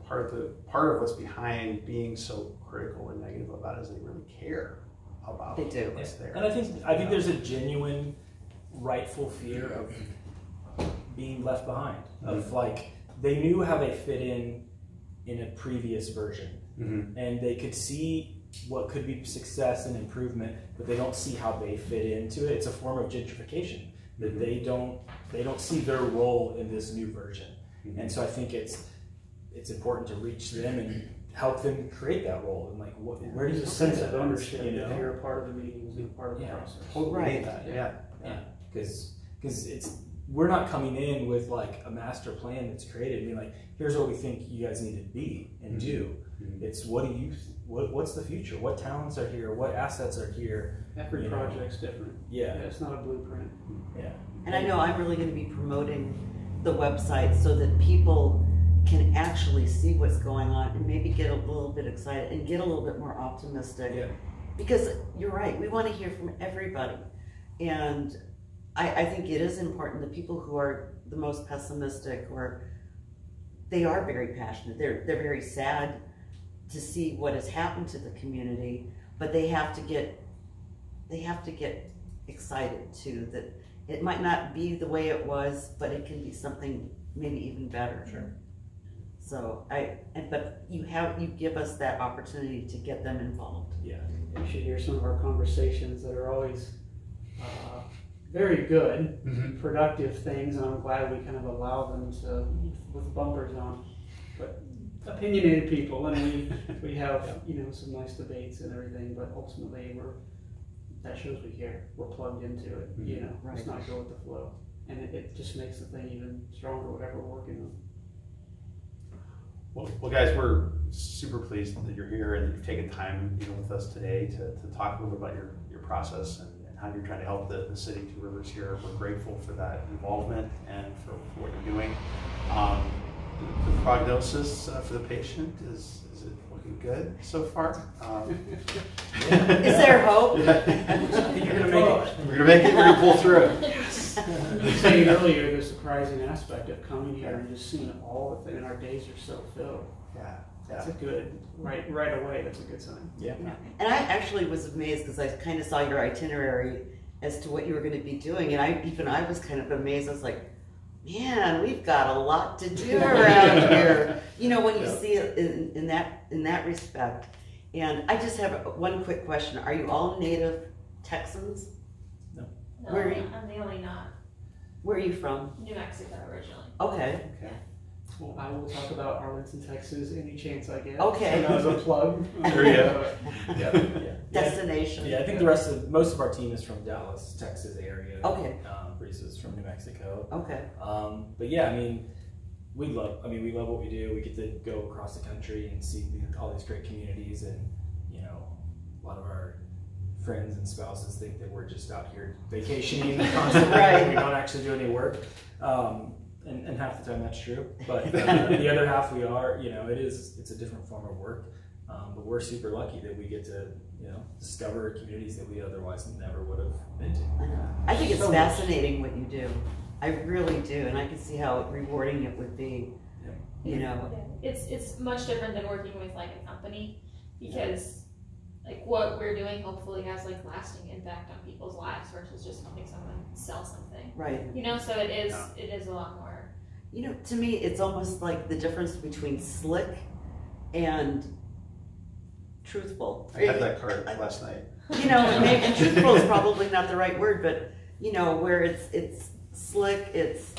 part of what's behind being so critical and negative about it is they really care about what's there. And I think there's a genuine, rightful fear of being left behind. Of like, they knew how they fit in a previous version, and they could see what could be success and improvement, but they don't see how they fit into it. It's a form of gentrification that they don't see their role in this new version. And so I think it's important to reach them and help them create that role. And like, where does There's the a sense of that, ownership, you know? if you're a part of the meetings and part of the process. Right. Yeah. Because we're not coming in with like a master plan that's created and being like, here's what we think you guys need to be and do. It's what's the future? What talents are here? What assets are here? Every project's different. Yeah. It's not a blueprint. Yeah. And I know I'm really going to be promoting the website so that people can actually see what's going on and maybe get a little bit excited and get a little bit more optimistic. Yeah. Because you're right, we want to hear from everybody. And I think it is important that people who are the most pessimistic, or they are very passionate, they're very sad to see what has happened to the community, but they have to get excited too, that it might not be the way it was, but it can be something maybe even better. Sure. So but you give us that opportunity to get them involved. Yeah. You should hear some of our conversations that are always very good, productive things, and I'm glad we kind of allow them to, with bumpers on. But opinionated people, and we have some nice debates and everything. But ultimately, that shows we care. We're plugged into it. Right. Let's not go with the flow, and it just makes the thing even stronger. Whatever we're working on. Well, guys, we're super pleased that you're here and that you've taken time with us today to talk a little bit about your process and how you're trying to help the city, Two Rivers here. We're grateful for that involvement and for what you're doing. The prognosis for the patient, is it looking good so far? Is there hope? I think you're going to make it. We're going to make it, we're going to pull through it. You were saying earlier the surprising aspect of coming here and just seeing all of it, and our days are so filled. Yeah. That's a good, right away, that's a good sign. Yeah. And I actually was amazed because I kind of saw your itinerary as to what you were going to be doing, and I was kind of amazed. I was like, man, we've got a lot to do around here. When you see it in that respect. And I just have one quick question. Are you all native Texans? No, Where are you? I'm the only not. Where are you from? New Mexico originally. Okay. Well, I will talk about Arlington, Texas, any chance I get. Okay. So that was a plug. There you go. Yeah. Destination. Yeah, I think most of our team is from Dallas, Texas area. Okay. Brisa's from New Mexico. Okay. But yeah, we love what we do. We get to go across the country and see all these great communities, and a lot of our friends and spouses think that we're just out here vacationing constantly. Right. We don't actually do any work. And half the time that's true, but the other half we are. It's a different form of work, but we're super lucky that we get to discover communities that we otherwise never would have been to. I think it's fascinating what you do. I really do, and I can see how rewarding it would be. It's much different than working with like a company, because like what we're doing hopefully has like lasting impact on people's lives versus just helping someone sell something. Right. So it is a lot more. To me, it's almost like the difference between slick and truthful. I had that card last night. And truthful is probably not the right word, but where it's slick, it's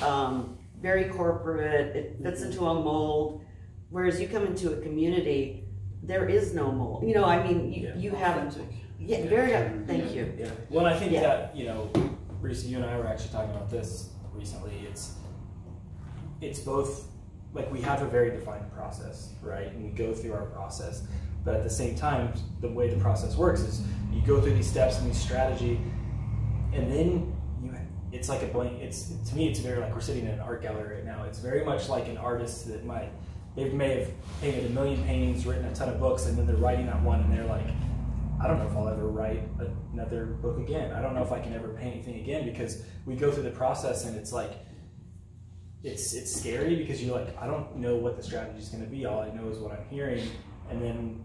very corporate, it fits into a mold, whereas you come into a community, there is no mold. You have very thank you. Yeah. Well, I think that Brisa, you and I were actually talking about this recently. It's both, like, we have a very defined process, right? And we go through our process, but at the same time, the way the process works is you go through these steps and these strategy, and then it's like a blank. To me, it's very like we're sitting in an art gallery right now. It's very much like an artist that they may have painted 1 million paintings, written a ton of books, and then they're writing on one, and they're like, I don't know if I'll ever write another book again. I don't know if I can ever paint anything again, because we go through the process and it's like, it's scary because you're like, I don't know what the strategy is going to be. All I know is what I'm hearing. And then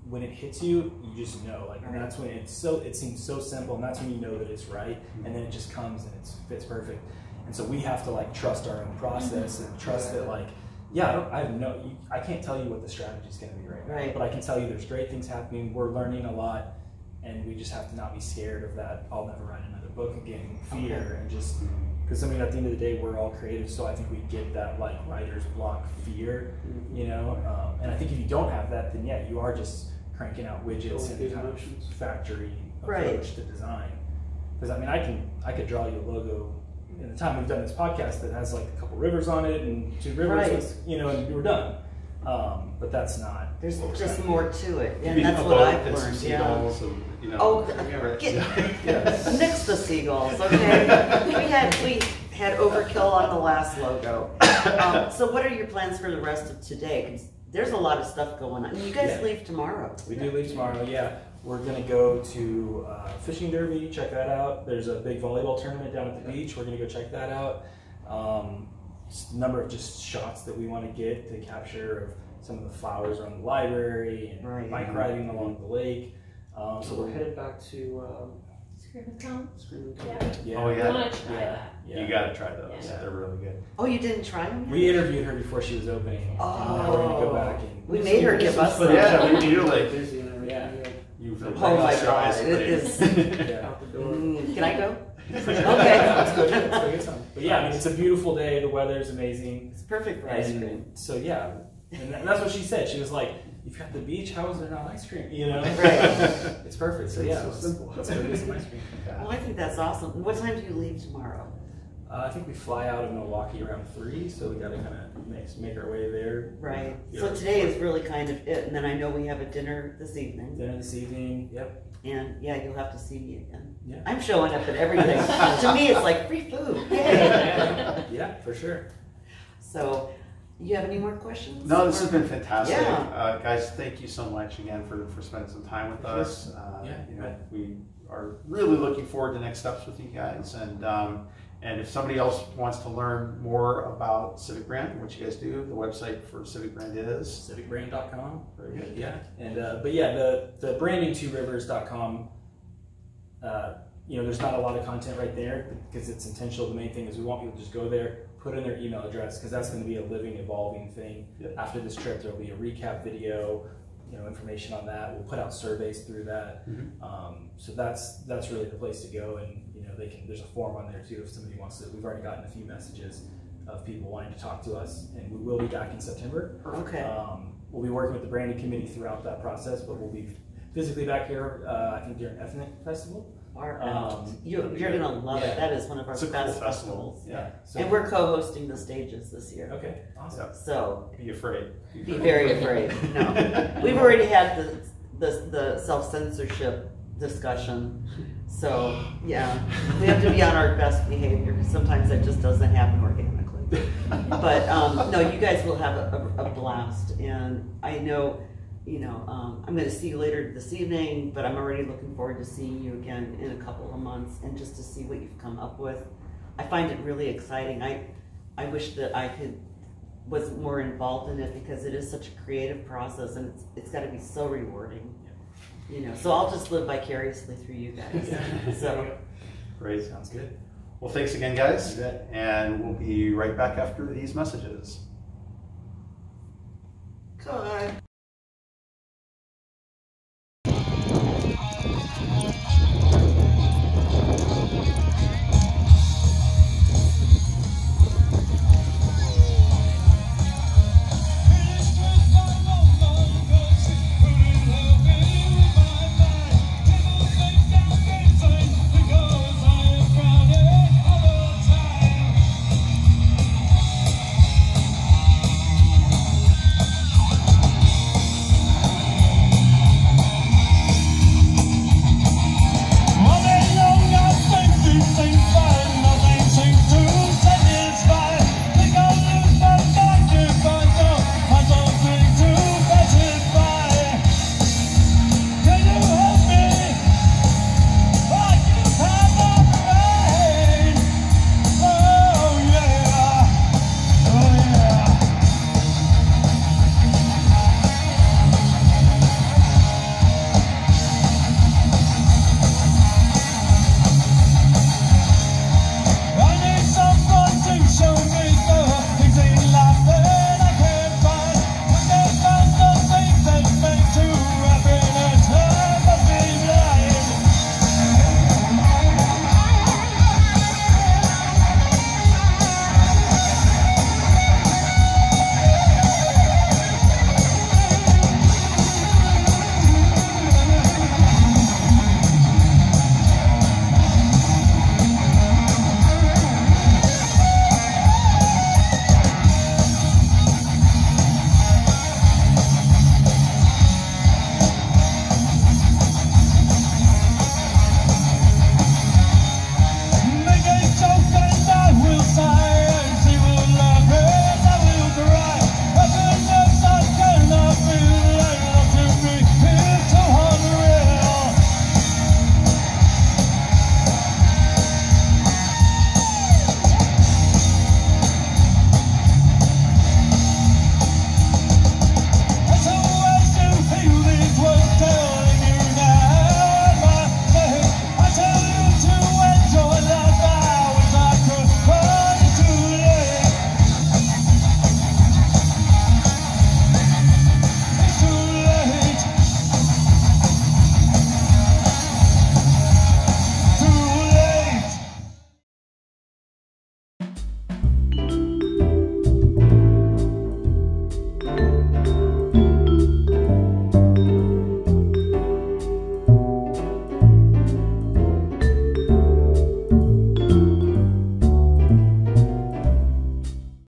when it hits you, you just know, like, and that's when it seems so simple, and that's when you know that it's right. And then it just comes and it fits perfect. And so we have to like trust our own process and trust that, like, I can't tell you what the strategy is going to be right now, but I can tell you there's great things happening. We're learning a lot, and we just have to not be scared of that. I'll never write another book again. Fear and just because at the end of the day, we're all creative, so I think we get that like writer's block fear, and I think if you don't have that, then you are just cranking out widgets and kind of factory approach to design. Because I could draw you a logo in the time we've done this podcast that has like a couple rivers on it and 2 rivers, and we're done. But that's not. There's just more to it, and that's what I've learned. Nix the seagulls, okay? we had overkill on the last logo. So what are your plans for the rest of today? 'Cause there's a lot of stuff going on. You guys leave tomorrow. We do leave tomorrow, We're going to go to fishing derby, check that out. There's a big volleyball tournament down at the beach. We're going to go check that out. Just a number of just shots that we want to get to capture of some of the flowers around the library and bike riding along the lake. So we're headed back to Scream and Cone. Yeah. Oh, yeah. I want to try that. You got to try those. Yeah. They're really good. Oh, you didn't try them? We interviewed her before she was opening. Oh. And now we're going to go back and We made her give us some. Yeah, we do like busy and everything. Oh my God, it is. Out the door. Can I go? Okay. Let's go get some. But it's a beautiful day. The weather's amazing. It's perfect for ice cream. So And that's what she said. She was like, "You've got the beach. How is there not ice cream?" You know, Right. It's perfect. So yeah, so simple. let's go get some ice cream. Well, I think that's awesome. What time do you leave tomorrow? I think we fly out of Milwaukee around 3, so we got to kind of make our way there. Right. Yeah. So today is really kind of it, and then I know we have a dinner this evening. Dinner this evening. Yep. And yeah, you'll have to see me again. Yeah. I'm showing up at everything. To me, it's like free food. Yay! Yeah, for sure. So, you have any more questions? No, this has been fantastic. Yeah. Guys, thank you so much again for spending some time with us. Yeah. You know, we are really looking forward to next steps with you guys. And if somebody else wants to learn more about Civic Brand, what you guys do, the website for Civic Brand is civicbrand.com. Very good. Yeah. And but yeah, the branding2rivers.com. You know, there's not a lot of content right there because it's intentional. The main thing is we want people to just go there, put in their email address, because that's going to be a living, evolving thing. Yep. After this trip, there'll be a recap video, you know, information on that. We'll put out surveys through that. So that's really the place to go. And you know, there's a form on there too if somebody wants to. We've already gotten a few messages of people wanting to talk to us, and we will be back in September. Okay. We'll be working with the branding committee throughout that process, but we'll be physically back here. I think during Ethnic Festival. You're going to love it. That is one of our It's a best cool festivals. Yeah. So, And we're co-hosting the stages this year. okay. Awesome. So Be afraid. be very afraid. No, we've already had the self-censorship discussion. So yeah, we have to be on our best behavior because sometimes that just doesn't happen organically. But no, you guys will have a blast, and I know. You know, I'm going to see you later this evening, but I'm already looking forward to seeing you again in a couple of months and just to see what you've come up with. I find it really exciting. I wish that I was more involved in it because it is such a creative process and it's got to be so rewarding. You know, so I'll just live vicariously through you guys. So Great. Sounds good. Well, thanks again, guys. You bet. And we'll be right back after these messages. God.